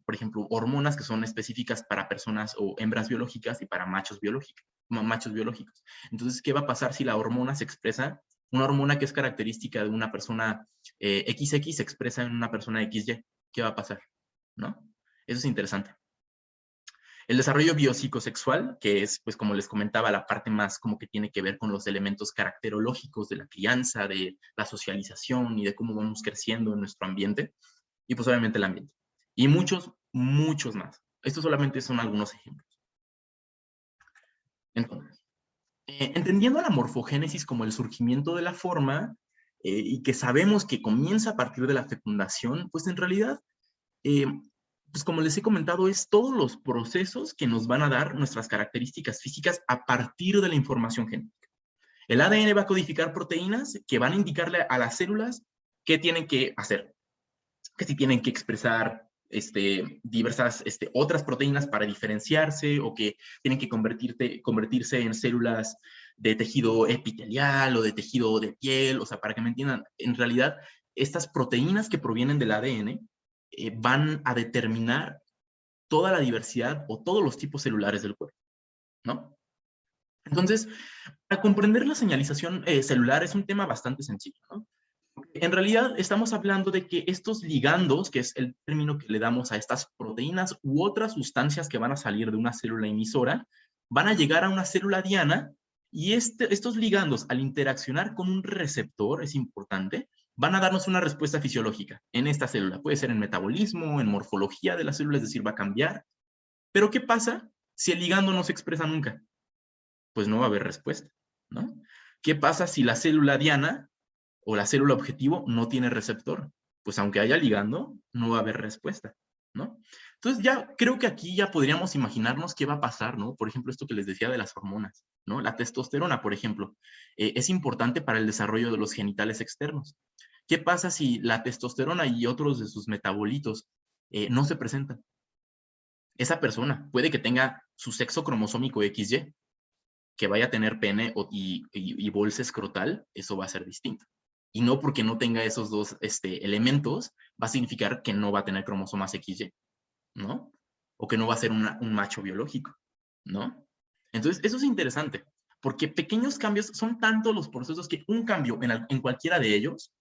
por ejemplo, hormonas que son específicas para personas o hembras biológicas y para machos biológicos. Entonces, ¿qué va a pasar si la hormona se expresa? Una hormona que es característica de una persona XX se expresa en una persona XY. ¿Qué va a pasar? ¿No? Eso es interesante. El desarrollo biopsicosexual, que es, pues como les comentaba, la parte más como que tiene que ver con los elementos caracterológicos de la crianza, de la socialización y de cómo vamos creciendo en nuestro ambiente. Y pues obviamente el ambiente. Y muchos, muchos más. Estos solamente son algunos ejemplos. Entonces, entendiendo la morfogénesis como el surgimiento de la forma y que sabemos que comienza a partir de la fecundación, pues en realidad, pues como les he comentado, es todos los procesos que nos van a dar nuestras características físicas a partir de la información genética. El ADN va a codificar proteínas que van a indicarle a las células qué tienen que hacer, que si tienen que expresar diversas otras proteínas para diferenciarse, o que tienen que convertirse en células de tejido epitelial o de tejido de piel. O sea, para que me entiendan, en realidad estas proteínas que provienen del ADN van a determinar toda la diversidad o todos los tipos celulares del cuerpo, ¿no? Entonces, para comprender la señalización celular es un tema bastante sencillo, ¿no? En realidad estamos hablando de que estos ligandos, que es el término que le damos a estas proteínas u otras sustancias que van a salir de una célula emisora, van a llegar a una célula diana, y estos ligandos, al interaccionar con un receptor, es importante, van a darnos una respuesta fisiológica en esta célula. Puede ser en metabolismo, en morfología de la célula, es decir, va a cambiar. Pero ¿qué pasa si el ligando no se expresa nunca? Pues no va a haber respuesta, ¿no? ¿Qué pasa si la célula diana o la célula objetivo no tiene receptor? Pues aunque haya ligando, no va a haber respuesta, ¿no? Entonces ya creo que aquí ya podríamos imaginarnos qué va a pasar, ¿no? Por ejemplo, esto que les decía de las hormonas, ¿no? La testosterona, por ejemplo, es importante para el desarrollo de los genitales externos. ¿Qué pasa si la testosterona y otros de sus metabolitos no se presentan? Esa persona puede que tenga su sexo cromosómico XY, que vaya a tener pene y bolsa escrotal, eso va a ser distinto. Y no porque no tenga esos dos elementos, va a significar que no va a tener cromosomas XY, ¿no? O que no va a ser un macho biológico, ¿no? Entonces, eso es interesante, porque pequeños cambios son tantos los procesos que un cambio en cualquiera de ellos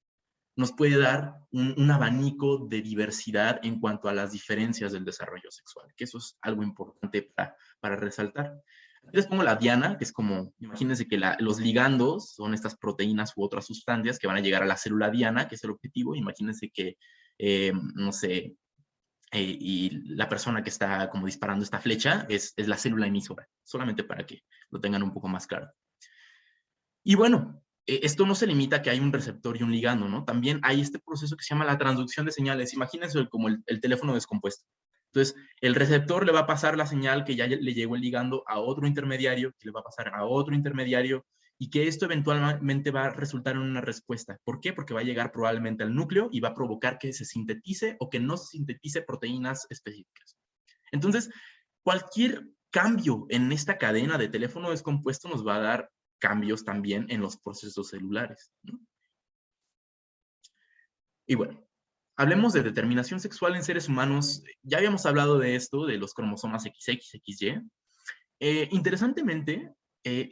nos puede dar un abanico de diversidad en cuanto a las diferencias del desarrollo sexual, que eso es algo importante para resaltar. Aquí les pongo la diana, que es como, imagínense que los ligandos son estas proteínas u otras sustancias que van a llegar a la célula diana, que es el objetivo. Imagínense que, no sé, y la persona que está como disparando esta flecha es la célula emisora, solamente para que lo tengan un poco más claro. Y bueno, esto no se limita a que hay un receptor y un ligando, ¿no? También hay este proceso que se llama la transducción de señales. Imagínense como el teléfono descompuesto. Entonces, el receptor le va a pasar la señal que ya le llegó el ligando a otro intermediario, que le va a pasar a otro intermediario, y que esto eventualmente va a resultar en una respuesta. ¿Por qué? Porque va a llegar probablemente al núcleo y va a provocar que se sintetice o que no se sintetice proteínas específicas. Entonces, cualquier cambio en esta cadena de teléfono descompuesto nos va a dar cambios también en los procesos celulares, ¿no? Y bueno, hablemos de determinación sexual en seres humanos. Ya habíamos hablado de esto, de los cromosomas XX, XY. Interesantemente,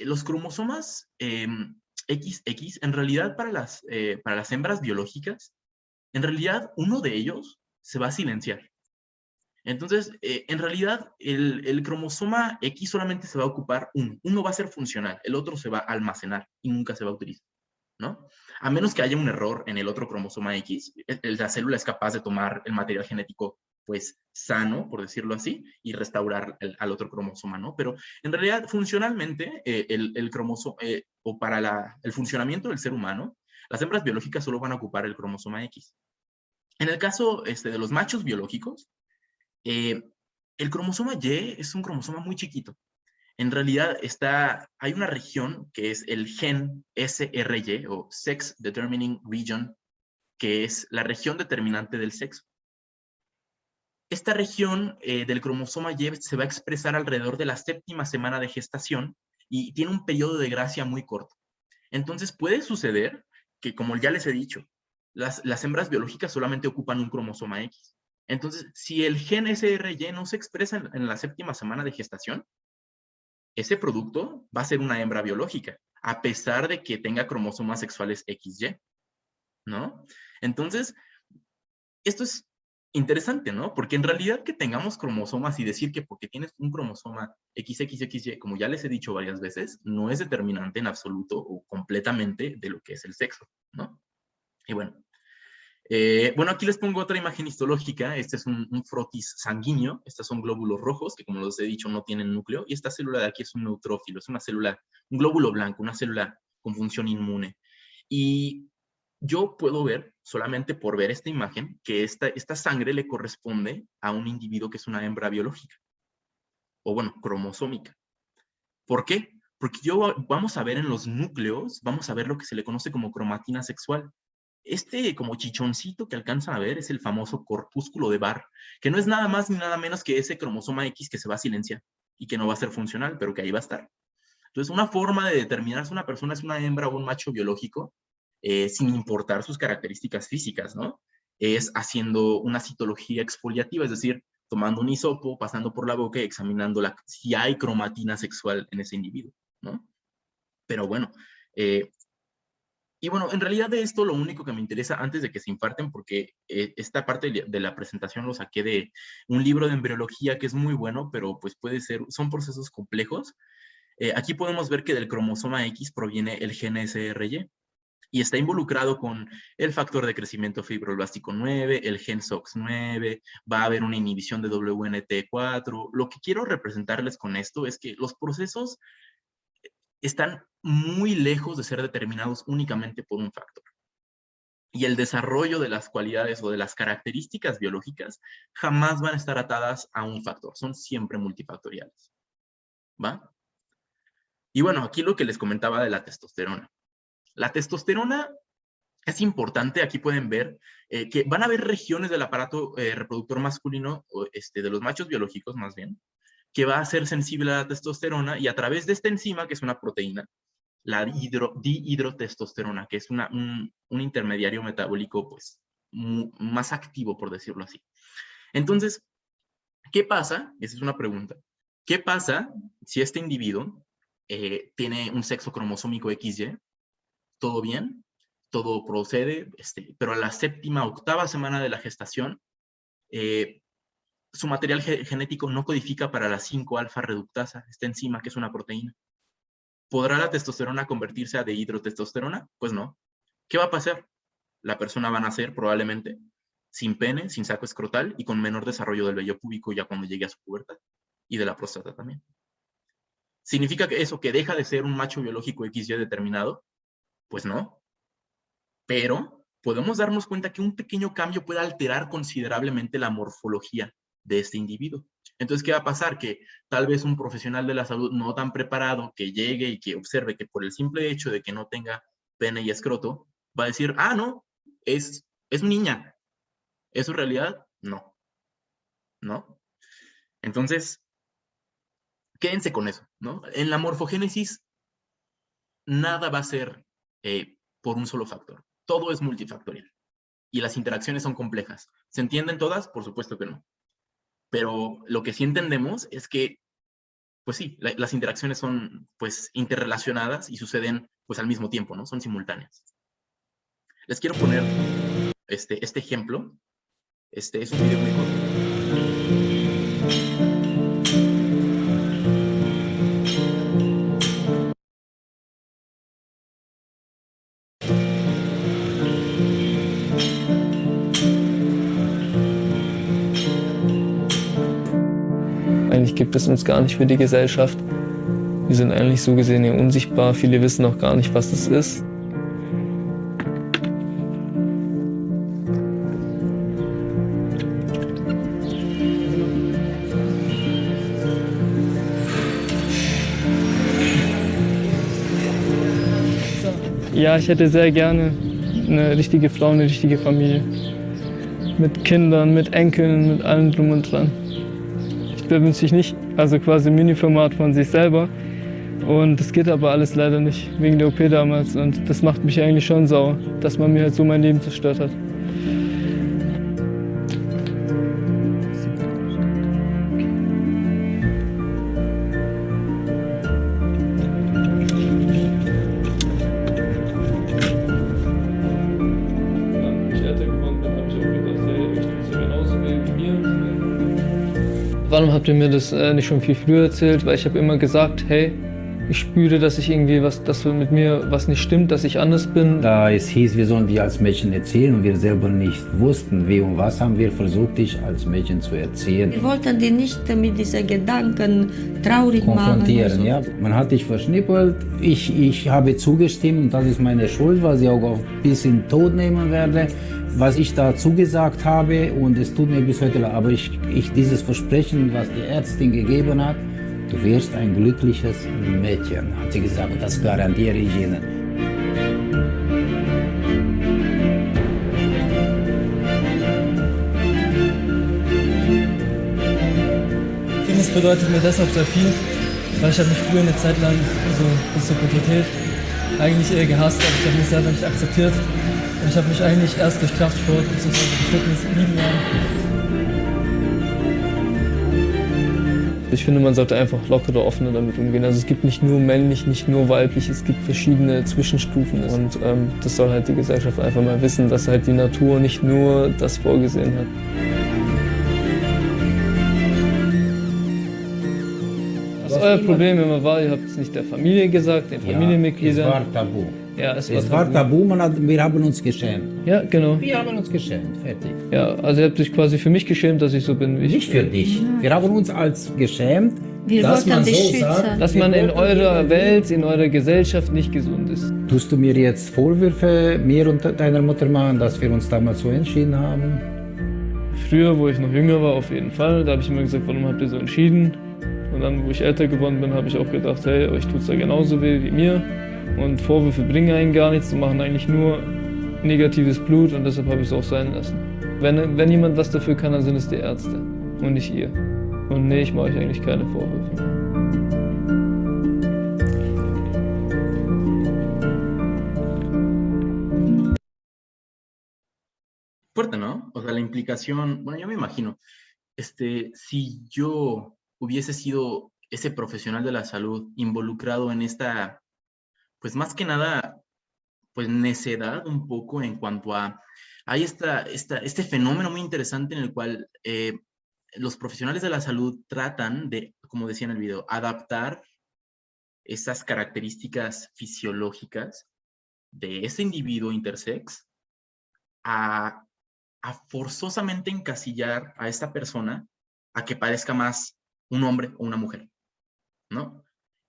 los cromosomas XX, en realidad para las hembras biológicas, en realidad uno de ellos se va a silenciar. Entonces, en realidad, el cromosoma X solamente se va a ocupar uno. Uno va a ser funcional, el otro se va a almacenar y nunca se va a utilizar, ¿no? A menos que haya un error en el otro cromosoma X, la célula es capaz de tomar el material genético, pues, sano, por decirlo así, y restaurar al otro cromosoma, ¿no? Pero, en realidad, funcionalmente, el cromosoma, o para el funcionamiento del ser humano, las hembras biológicas solo van a ocupar el cromosoma X. En el caso de los machos biológicos, el cromosoma Y es un cromosoma muy chiquito. En realidad hay una región que es el gen SRY, o Sex Determining Region, que es la región determinante del sexo. Esta región del cromosoma Y se va a expresar alrededor de la 7ª semana de gestación y tiene un periodo de gracia muy corto. Entonces puede suceder que, como ya les he dicho, las hembras biológicas solamente ocupan un cromosoma X. Entonces, si el gen SRY no se expresa en la 7ª semana de gestación, ese producto va a ser una hembra biológica, a pesar de que tenga cromosomas sexuales XY, ¿no? Entonces, esto es interesante, ¿no? Porque en realidad que tengamos cromosomas y decir que porque tienes un cromosoma XXXY, como ya les he dicho varias veces, no es determinante en absoluto o completamente de lo que es el sexo, ¿no? Y bueno, aquí les pongo otra imagen histológica. Este es un frotis sanguíneo. Estos son glóbulos rojos que, como les he dicho, no tienen núcleo. Y esta célula de aquí es un neutrófilo, es una célula, un glóbulo blanco, una célula con función inmune. Y yo puedo ver, solamente por ver esta imagen, que esta sangre le corresponde a un individuo que es una hembra biológica, o bueno, cromosómica. ¿Por qué? porque vamos a ver en los núcleos, vamos a ver lo que se le conoce como cromatina sexual. Este como chichoncito que alcanzan a ver es el famoso corpúsculo de Barr, que no es nada más ni nada menos que ese cromosoma X que se va a silenciar y que no va a ser funcional, pero que ahí va a estar. Entonces, una forma de determinar si una persona es una hembra o un macho biológico, sin importar sus características físicas, ¿no? Es haciendo una citología exfoliativa, es decir, tomando un hisopo, pasando por la boca y examinando si hay cromatina sexual en ese individuo, ¿no? Pero bueno, y bueno, en realidad de esto lo único que me interesa antes de que se infarten, porque esta parte de la presentación lo saqué de un libro de embriología que es muy bueno, pero pues son procesos complejos. Aquí podemos ver que del cromosoma X proviene el gen SRY y está involucrado con el factor de crecimiento fibroblástico 9, el gen SOX9, va a haber una inhibición de WNT4. Lo que quiero representarles con esto es que los procesos están muy lejos de ser determinados únicamente por un factor. Y el desarrollo de las cualidades o de las características biológicas jamás van a estar atadas a un factor, son siempre multifactoriales. ¿Va? Y bueno, aquí lo que les comentaba de la testosterona. La testosterona es importante, aquí pueden ver que van a haber regiones del aparato reproductor masculino, de los machos biológicos más bien, que va a ser sensible a la testosterona y a través de esta enzima, que es una proteína, la dihidrotestosterona, que es un intermediario metabólico pues, más activo, por decirlo así. Entonces, ¿qué pasa? Esa es una pregunta. ¿Qué pasa si este individuo tiene un sexo cromosómico XY? ¿Todo bien? Todo procede, pero a la 7ª, 8ª semana de la gestación, su material genético no codifica para la 5-alfa reductasa, esta enzima que es una proteína. ¿Podrá la testosterona convertirse a dihidrotestosterona? Pues no. ¿Qué va a pasar? La persona va a nacer probablemente sin pene, sin saco escrotal y con menor desarrollo del vello púbico ya cuando llegue a su pubertad y de la próstata también. ¿Significa que eso que deja de ser un macho biológico XY determinado? Pues no. Pero podemos darnos cuenta que un pequeño cambio puede alterar considerablemente la morfología de este individuo. Entonces, ¿qué va a pasar? Que tal vez un profesional de la salud no tan preparado que llegue y que observe que por el simple hecho de que no tenga pene y escroto, va a decir, ah, no, es niña. ¿Es su realidad? No. ¿No? Entonces, quédense con eso, ¿no? En la morfogénesis, nada va a ser por un solo factor. Todo es multifactorial. Y las interacciones son complejas. ¿Se entienden todas? Por supuesto que no. Pero lo que sí entendemos es que, pues sí, las interacciones son pues interrelacionadas y suceden pues al mismo tiempo, ¿no? Son simultáneas. Les quiero poner este ejemplo. Es un video muy corto. Eigentlich gibt es uns gar nicht für die Gesellschaft. Wir sind eigentlich so gesehen hier unsichtbar. Viele wissen noch gar nicht, was das ist. Ja, ich hätte sehr gerne eine richtige Frau, eine richtige Familie. Mit Kindern, mit Enkeln, mit allem drum und dran. Der wünscht sich nicht, also quasi Mini-Format von sich selber. Und das geht aber alles leider nicht, wegen der OP damals. Und das macht mich eigentlich schon sauer, dass man mir halt so mein Leben zerstört hat. Warum habt ihr mir das nicht schon viel früher erzählt? Weil ich habe immer gesagt, hey, ich spüre, dass ich irgendwie dass mit mir was nicht stimmt, dass ich anders bin. Da es hieß, wir sollen dir als Mädchen erzählen und wir selber nicht wussten, wie und was, haben wir versucht, dich als Mädchen zu erziehen. Wir wollten dich nicht mit diesen Gedanken traurig konfrontieren, machen. Ja. Man hat dich verschnippelt. Ich habe zugestimmt und das ist meine Schuld, weil ich auch bis in den Tod nehmen werde, was ich da zugesagt habe und es tut mir bis heute leid. Aber dieses Versprechen, was die Ärztin gegeben hat, Du wirst ein glückliches Mädchen, hat sie gesagt, und das garantiere ich Ihnen. Fitness bedeutet mir deshalb sehr viel, weil ich habe mich früher eine Zeit lang, so bis zur Pubertät, eigentlich eher gehasst, aber ich habe mich selber nicht akzeptiert. Und ich habe mich eigentlich erst durch Kraftsport bzw. Fitness lieben lernen. Ich finde, man sollte einfach lockerer, offener damit umgehen. Also es gibt nicht nur männlich, nicht nur weiblich, es gibt verschiedene Zwischenstufen. Und das soll halt die Gesellschaft einfach mal wissen, dass halt die Natur nicht nur das vorgesehen hat. Was euer Problem immer war, ihr habt es nicht der Familie gesagt, den Familienmitgliedern. Es war tabu. Ja, es war tabu, wir haben uns geschämt. Ja, genau. Wir haben uns geschämt, fertig. Ja, also ihr habt euch quasi für mich geschämt, dass ich so bin, wie ich. Nicht für dich. Wir haben uns als geschämt, Wir dass wollten man dich so schützen. sagt, Dass man in eurer Welt, in eurer Gesellschaft nicht gesund ist. Tust du mir jetzt Vorwürfe, mir und deiner Mutter machen, dass wir uns damals so entschieden haben? Früher, wo ich noch jünger war, auf jeden Fall, da habe ich immer gesagt, warum habt ihr so entschieden? Und dann, wo ich älter geworden bin, habe ich auch gedacht, hey, euch tut's ja genauso weh wie mir. Und Vorwürfe bringen einen gar nichts und machen eigentlich nur negatives Blut und deshalb habe ich es auch sein lassen. Wenn jemand was dafür kann, dann sind es die Ärzte und nicht ihr. Und nee, ich mache euch eigentlich keine Vorwürfe. Fuerte, ¿no? O sea, la implicación, bueno, yo me imagino, si yo hubiese sido ese profesional de la salud involucrado en esta, pues más que nada, pues necedad un poco en cuanto a, hay este fenómeno muy interesante en el cual los profesionales de la salud tratan de, como decía en el video, adaptar esas características fisiológicas de ese individuo intersex a forzosamente encasillar a esta persona a que parezca más un hombre o una mujer, ¿no?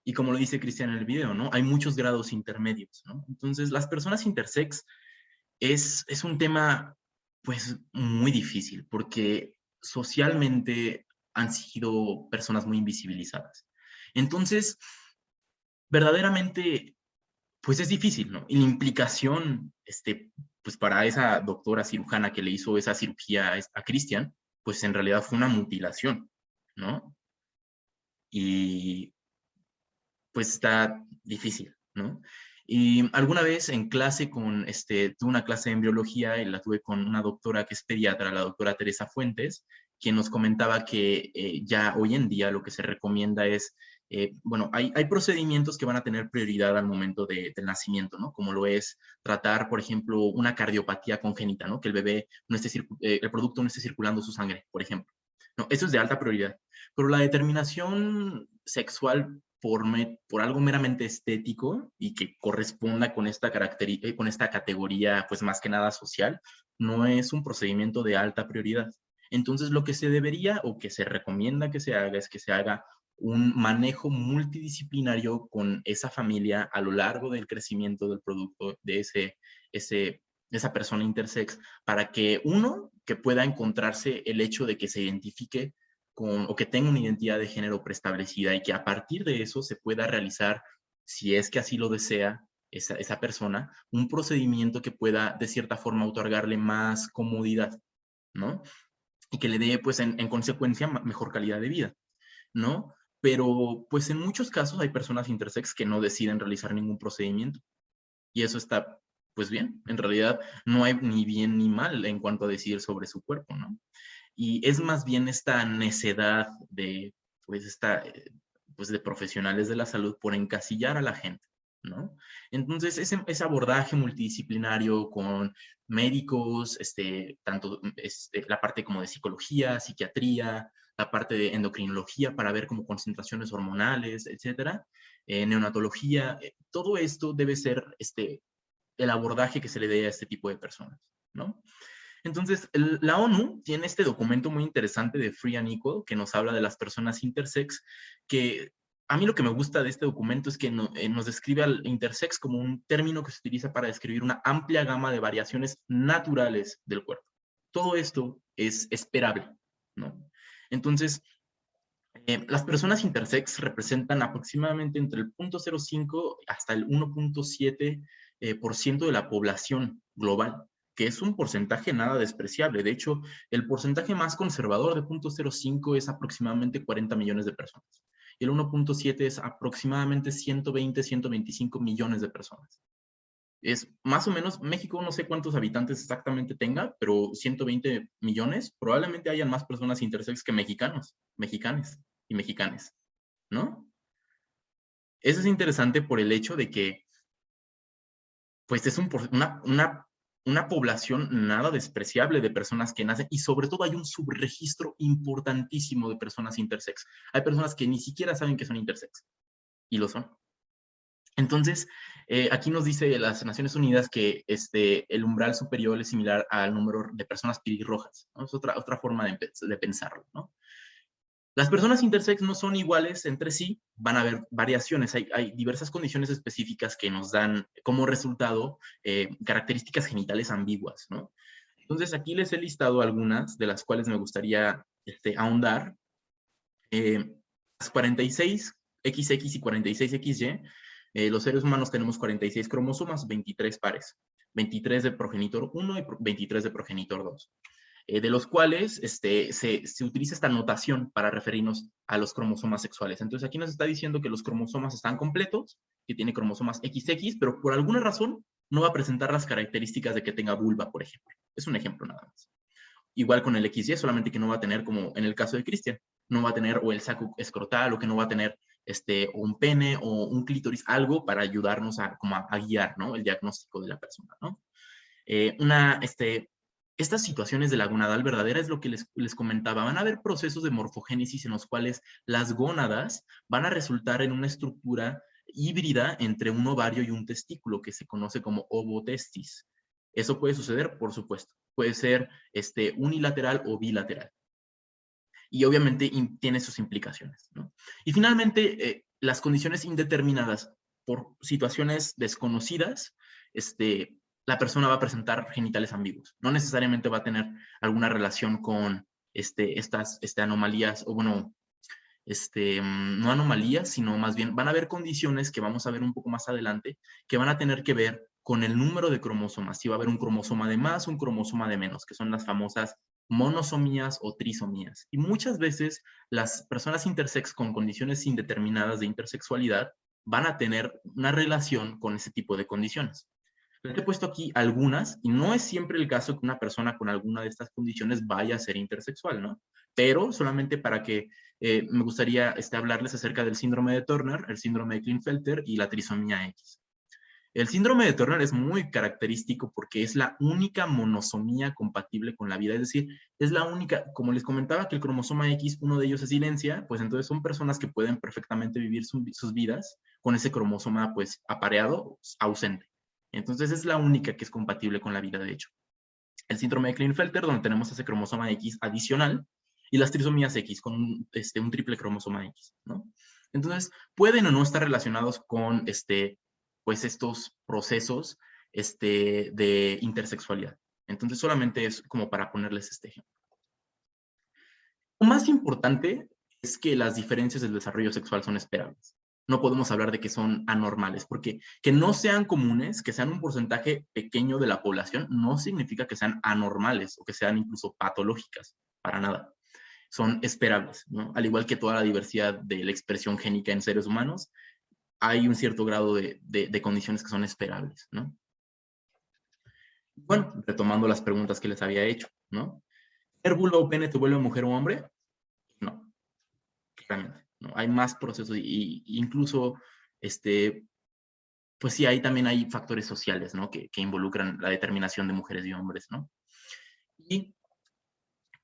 Y como lo dice Cristian en el video, ¿no? Hay muchos grados intermedios, ¿no? Entonces, las personas intersex es un tema, pues, muy difícil, porque socialmente han sido personas muy invisibilizadas. Entonces, verdaderamente, pues es difícil, ¿no? Y la implicación, pues para esa doctora cirujana que le hizo esa cirugía a Cristian, pues en realidad fue una mutilación, ¿no? Y pues está difícil, ¿no? Y alguna vez en clase tuve una clase de embriología y la tuve con una doctora que es pediatra, la doctora Teresa Fuentes, quien nos comentaba que ya hoy en día lo que se recomienda es, bueno, hay procedimientos que van a tener prioridad al momento del nacimiento, ¿no? Como lo es tratar, por ejemplo, una cardiopatía congénita, ¿no? Que el bebé no esté, el producto no esté circulando su sangre, por ejemplo. No, eso es de alta prioridad. Pero la determinación sexual por algo meramente estético y que corresponda con esta categoría, pues más que nada social, no es un procedimiento de alta prioridad. Entonces, lo que se debería o que se recomienda que se haga es que se haga un manejo multidisciplinario con esa familia a lo largo del crecimiento del producto de esa persona intersex, para que que pueda encontrarse el hecho de que se identifique o que tenga una identidad de género preestablecida y que a partir de eso se pueda realizar, si es que así lo desea esa persona, un procedimiento que pueda de cierta forma otorgarle más comodidad, ¿no? Y que le dé, pues, en consecuencia, mejor calidad de vida, ¿no? Pero, pues, en muchos casos hay personas intersex que no deciden realizar ningún procedimiento. Y eso está, pues, bien. En realidad, no hay ni bien ni mal en cuanto a decidir sobre su cuerpo, ¿no? Y es más bien esta necedad de, pues, de profesionales de la salud por encasillar a la gente, ¿no? Entonces, ese abordaje multidisciplinario con médicos, tanto la parte como de psicología, psiquiatría, la parte de endocrinología para ver como concentraciones hormonales, etcétera, neonatología, todo esto debe ser el abordaje que se le dé a este tipo de personas, ¿no? Entonces, la ONU tiene este documento muy interesante de Free and Equal que nos habla de las personas intersex, que a mí lo que me gusta de este documento es que nos describe al intersex como un término que se utiliza para describir una amplia gama de variaciones naturales del cuerpo. Todo esto es esperable, ¿no? Entonces, Las personas intersex representan aproximadamente entre el 0.05 hasta el 1.7% de la población global, que es un porcentaje nada despreciable. De hecho, el porcentaje más conservador de 0.05 es aproximadamente 40 millones de personas. Y el 1.7 es aproximadamente 120, 125 millones de personas. Es más o menos, México no sé cuántos habitantes exactamente tenga, pero 120 millones, probablemente hayan más personas intersex que mexicanos, mexicanes y mexicanes, ¿no? Eso es interesante por el hecho de que, pues, es una población nada despreciable de personas que nacen, y sobre todo hay un subregistro importantísimo de personas intersex. Hay personas que ni siquiera saben que son intersex, y lo son. Entonces, aquí nos dice las Naciones Unidas que el umbral superior es similar al número de personas pelirrojas, ¿no? Es otra forma de pensarlo, ¿no? Las personas intersex no son iguales entre sí, van a haber variaciones, hay diversas condiciones específicas que nos dan como resultado características genitales ambiguas, ¿no? Entonces, aquí les he listado algunas de las cuales me gustaría ahondar. Las 46XX y 46XY, los seres humanos tenemos 46 cromosomas, 23 pares, 23 de progenitor 1 y 23 de progenitor 2, de los cuales se utiliza esta notación para referirnos a los cromosomas sexuales. Entonces aquí nos está diciendo que los cromosomas están completos, que tiene cromosomas XX, pero por alguna razón no va a presentar las características de que tenga vulva, por ejemplo. Es un ejemplo nada más. Igual con el XY, solamente que no va a tener, como en el caso de Cristian, no va a tener o el saco escrotal, o que no va a tener o un pene o un clítoris, algo para ayudarnos a guiar, ¿no? El diagnóstico de la persona, ¿no? Estas situaciones de la gonadal verdadera es lo que les comentaba. Van a haber procesos de morfogénesis en los cuales las gónadas van a resultar en una estructura híbrida entre un ovario y un testículo, que se conoce como ovotestis. ¿Eso puede suceder? Por supuesto. Puede ser unilateral o bilateral. Y obviamente tiene sus implicaciones, ¿no? Y finalmente, las condiciones indeterminadas por situaciones desconocidas, la persona va a presentar genitales ambiguos. No necesariamente va a tener alguna relación con estas anomalías, o bueno, no anomalías, sino más bien van a haber condiciones que vamos a ver un poco más adelante, que van a tener que ver con el número de cromosomas. Si va a haber un cromosoma de más, un cromosoma de menos, que son las famosas monosomías o trisomías. Y muchas veces las personas intersex con condiciones indeterminadas de intersexualidad van a tener una relación con ese tipo de condiciones. Les he puesto aquí algunas, y no es siempre el caso que una persona con alguna de estas condiciones vaya a ser intersexual, ¿no? Pero solamente para que me gustaría hablarles acerca del síndrome de Turner, el síndrome de Klinefelter y la trisomía X. El síndrome de Turner es muy característico porque es la única monosomía compatible con la vida, es decir, es la única, como les comentaba que el cromosoma X, uno de ellos es silencia, pues entonces son personas que pueden perfectamente vivir sus vidas con ese cromosoma pues apareado, ausente. Entonces es la única que es compatible con la vida, de hecho. El síndrome de Klinefelter, donde tenemos ese cromosoma X adicional, y las trisomías X con un triple cromosoma X, ¿no? Entonces, pueden o no estar relacionados con pues estos procesos de intersexualidad. Entonces, solamente es como para ponerles este ejemplo. Lo más importante es que las diferencias del desarrollo sexual son esperables. No podemos hablar de que son anormales, porque que no sean comunes, que sean un porcentaje pequeño de la población, no significa que sean anormales o que sean incluso patológicas, para nada. Son esperables, ¿no? Al igual que toda la diversidad de la expresión génica en seres humanos, hay un cierto grado de condiciones que son esperables, ¿no? Bueno, retomando las preguntas que les había hecho, ¿no? ¿Ser vulva o pene te vuelve mujer o hombre? No, claramente, ¿no? Hay más procesos y incluso, pues sí, ahí también hay factores sociales, ¿no? Que involucran la determinación de mujeres y hombres, ¿no? Y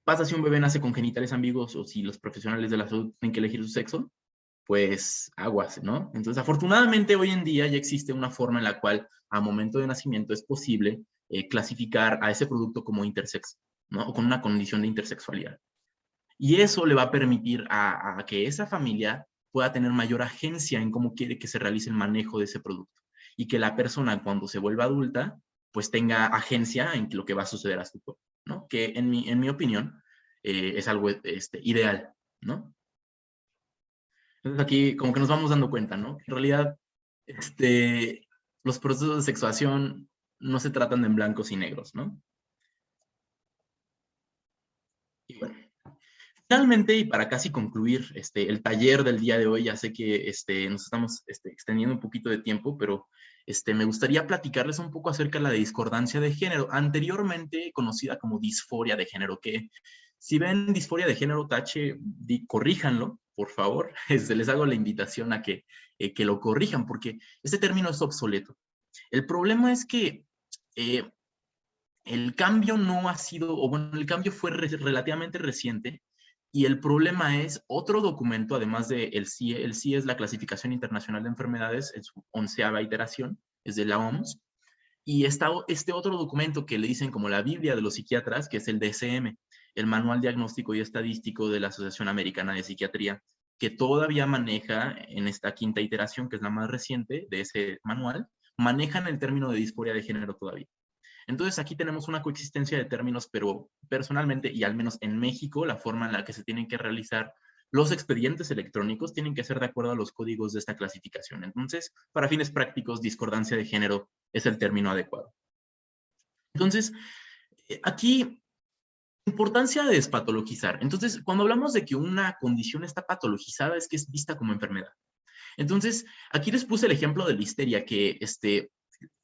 pasa si un bebé nace con genitales ambiguos o si los profesionales de la salud tienen que elegir su sexo, pues aguas, ¿no? Entonces, afortunadamente, hoy en día ya existe una forma en la cual a momento de nacimiento es posible clasificar a ese producto como intersex, ¿no? O con una condición de intersexualidad. Y eso le va a permitir a que esa familia pueda tener mayor agencia en cómo quiere que se realice el manejo de ese producto. Y que la persona, cuando se vuelva adulta, pues tenga agencia en lo que va a suceder a su cuerpo, ¿no? Que en mi opinión es algo ideal, ¿no? Entonces aquí como que nos vamos dando cuenta, ¿no? En realidad, los procesos de sexuación no se tratan de en blancos y negros, ¿no? Y bueno, finalmente, y para casi concluir el taller del día de hoy, ya sé que nos estamos extendiendo un poquito de tiempo, pero me gustaría platicarles un poco acerca de la discordancia de género, anteriormente conocida como disforia de género, que si ven disforia de género, corríjanlo, por favor. Les hago la invitación a que lo corrijan, porque este término es obsoleto. El problema es que el cambio no ha sido, o bueno, el cambio fue relativamente reciente, y el problema es otro documento, además del CIE. El CIE es la Clasificación Internacional de Enfermedades, en su 11ª iteración, es de la OMS, y está este otro documento que le dicen como la Biblia de los psiquiatras, que es el DSM, el Manual Diagnóstico y Estadístico de la Asociación Americana de Psiquiatría, que todavía maneja en esta 5ª iteración, que es la más reciente de ese manual, manejan el término de disforia de género todavía. Entonces aquí tenemos una coexistencia de términos, pero personalmente, y al menos en México, la forma en la que se tienen que realizar los expedientes electrónicos tienen que ser de acuerdo a los códigos de esta clasificación. Entonces, para fines prácticos, discordancia de género es el término adecuado. Entonces, aquí, importancia de despatologizar. Entonces, cuando hablamos de que una condición está patologizada, es que es vista como enfermedad. Entonces, aquí les puse el ejemplo de la histeria, que es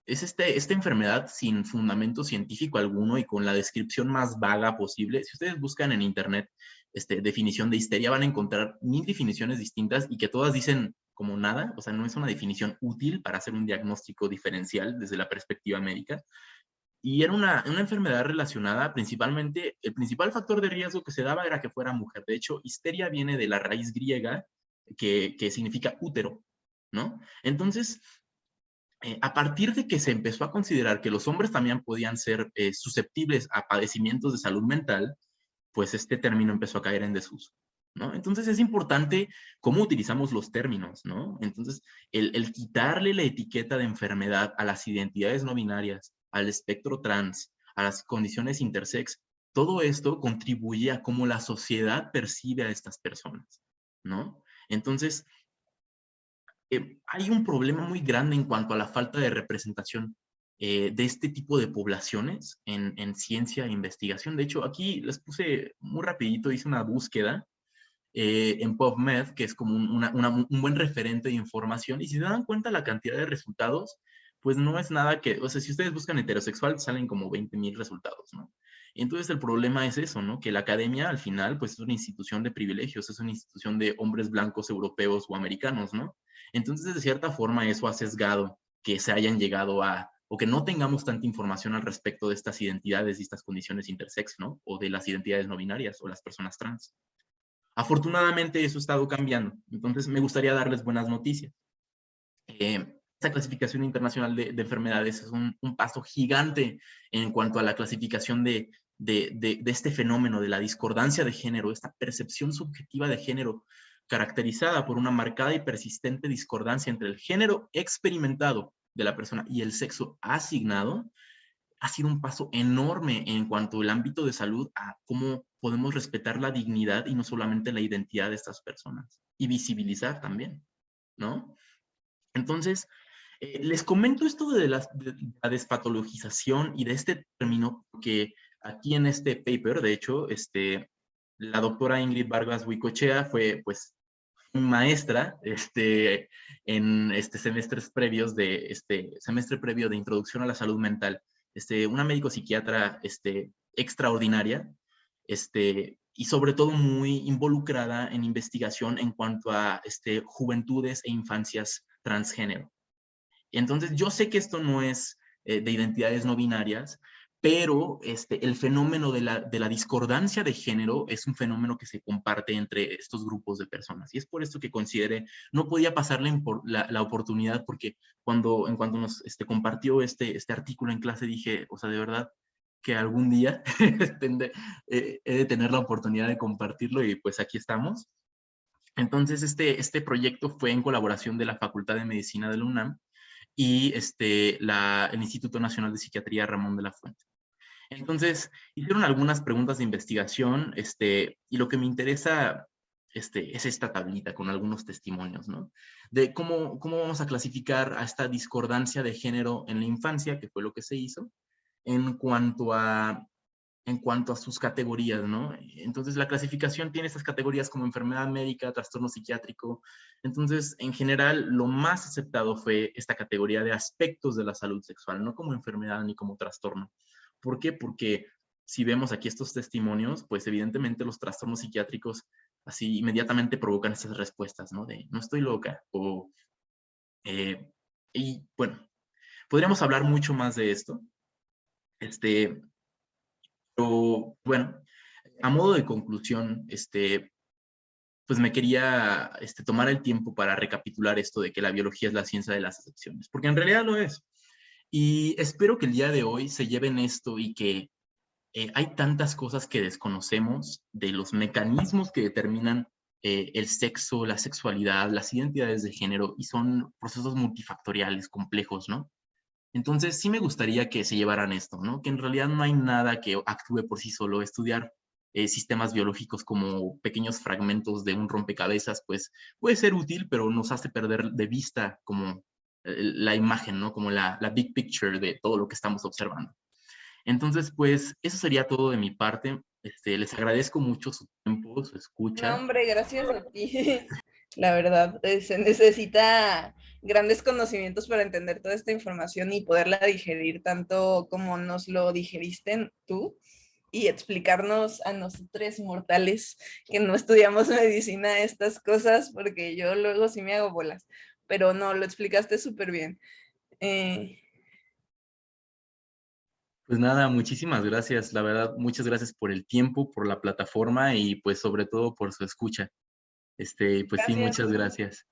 esta enfermedad sin fundamento científico alguno y con la descripción más vaga posible. Si ustedes buscan en internet definición de histeria, van a encontrar 1000 definiciones distintas y que todas dicen como nada, o sea, no es una definición útil para hacer un diagnóstico diferencial desde la perspectiva médica. Y era una enfermedad relacionada principalmente, el principal factor de riesgo que se daba era que fuera mujer. De hecho, histeria viene de la raíz griega que significa útero, ¿no? Entonces, a partir de que se empezó a considerar que los hombres también podían ser susceptibles a padecimientos de salud mental, pues este término empezó a caer en desuso, ¿no? Entonces es importante cómo utilizamos los términos, ¿no? Entonces, el quitarle la etiqueta de enfermedad a las identidades no binarias, al espectro trans, a las condiciones intersex, todo esto contribuye a cómo la sociedad percibe a estas personas, ¿no? Entonces, hay un problema muy grande en cuanto a la falta de representación de este tipo de poblaciones en ciencia e investigación. De hecho, aquí les puse muy rapidito, hice una búsqueda en PubMed, que es como un buen referente de información, y si se dan cuenta la cantidad de resultados, pues no es nada que, o sea, si ustedes buscan heterosexual, salen como 20,000 resultados, ¿no? Entonces el problema es eso, ¿no? Que la academia al final, pues es una institución de privilegios, es una institución de hombres blancos europeos o americanos, ¿no? Entonces, de cierta forma, eso ha sesgado que se hayan llegado a, o que no tengamos tanta información al respecto de estas identidades y estas condiciones intersex, ¿no? O de las identidades no binarias o las personas trans. Afortunadamente, eso ha estado cambiando. Entonces, me gustaría darles buenas noticias. Esta clasificación internacional de enfermedades es un paso gigante en cuanto a la clasificación de este fenómeno de la discordancia de género, esta percepción subjetiva de género caracterizada por una marcada y persistente discordancia entre el género experimentado de la persona y el sexo asignado. Ha sido un paso enorme en cuanto al ámbito de salud a cómo podemos respetar la dignidad y no solamente la identidad de estas personas y visibilizar también, ¿no? Entonces, les comento esto de la despatologización y de este término que aquí en este paper, de hecho, la doctora Ingrid Vargas Huicochea fue, pues, maestra en semestres previos de semestre previo de Introducción a la Salud Mental, una médico psiquiatra extraordinaria, y sobre todo muy involucrada en investigación en cuanto a juventudes e infancias transgénero. Entonces, yo sé que esto no es de identidades no binarias, pero el fenómeno de la discordancia de género es un fenómeno que se comparte entre estos grupos de personas. Y es por esto que consideré, no podía pasarle la oportunidad, porque en cuanto nos compartió este artículo en clase, dije, o sea, de verdad, que algún día he de tener la oportunidad de compartirlo, y pues aquí estamos. Entonces, este proyecto fue en colaboración de la Facultad de Medicina de la UNAM y el Instituto Nacional de Psiquiatría Ramón de la Fuente. Entonces, hicieron algunas preguntas de investigación, y lo que me interesa es esta tablita con algunos testimonios, ¿no? De cómo vamos a clasificar a esta discordancia de género en la infancia, que fue lo que se hizo, en cuanto a sus categorías, ¿no? Entonces, la clasificación tiene estas categorías como enfermedad médica, trastorno psiquiátrico. Entonces, en general, lo más aceptado fue esta categoría de aspectos de la salud sexual, no como enfermedad ni como trastorno. ¿Por qué? Porque si vemos aquí estos testimonios, pues evidentemente los trastornos psiquiátricos así inmediatamente provocan estas respuestas, ¿no? De no estoy loca, o... y bueno, podríamos hablar mucho más de esto, pero bueno, a modo de conclusión, pues me quería tomar el tiempo para recapitular esto de que la biología es la ciencia de las excepciones, porque en realidad lo es. Y espero que el día de hoy se lleven esto y que hay tantas cosas que desconocemos de los mecanismos que determinan el sexo, la sexualidad, las identidades de género, y son procesos multifactoriales, complejos, ¿no? Entonces, sí me gustaría que se llevaran esto, ¿no? Que en realidad no hay nada que actúe por sí solo. Estudiar sistemas biológicos como pequeños fragmentos de un rompecabezas, pues puede ser útil, pero nos hace perder de vista como la imagen, ¿no? Como la big picture de todo lo que estamos observando. Entonces, pues, eso sería todo de mi parte. Les agradezco mucho su tiempo, su No, escucha. hombre, gracias a ti. La verdad, se necesita grandes conocimientos para entender toda esta información y poderla digerir tanto como nos lo digeriste tú y explicarnos a nosotros mortales que no estudiamos medicina estas cosas, porque yo luego sí me hago bolas, pero no, lo explicaste súper bien. Pues nada, muchísimas gracias. La verdad, muchas gracias por el tiempo, por la plataforma y pues sobre todo por su escucha. Pues sí, Gracias. muchas gracias.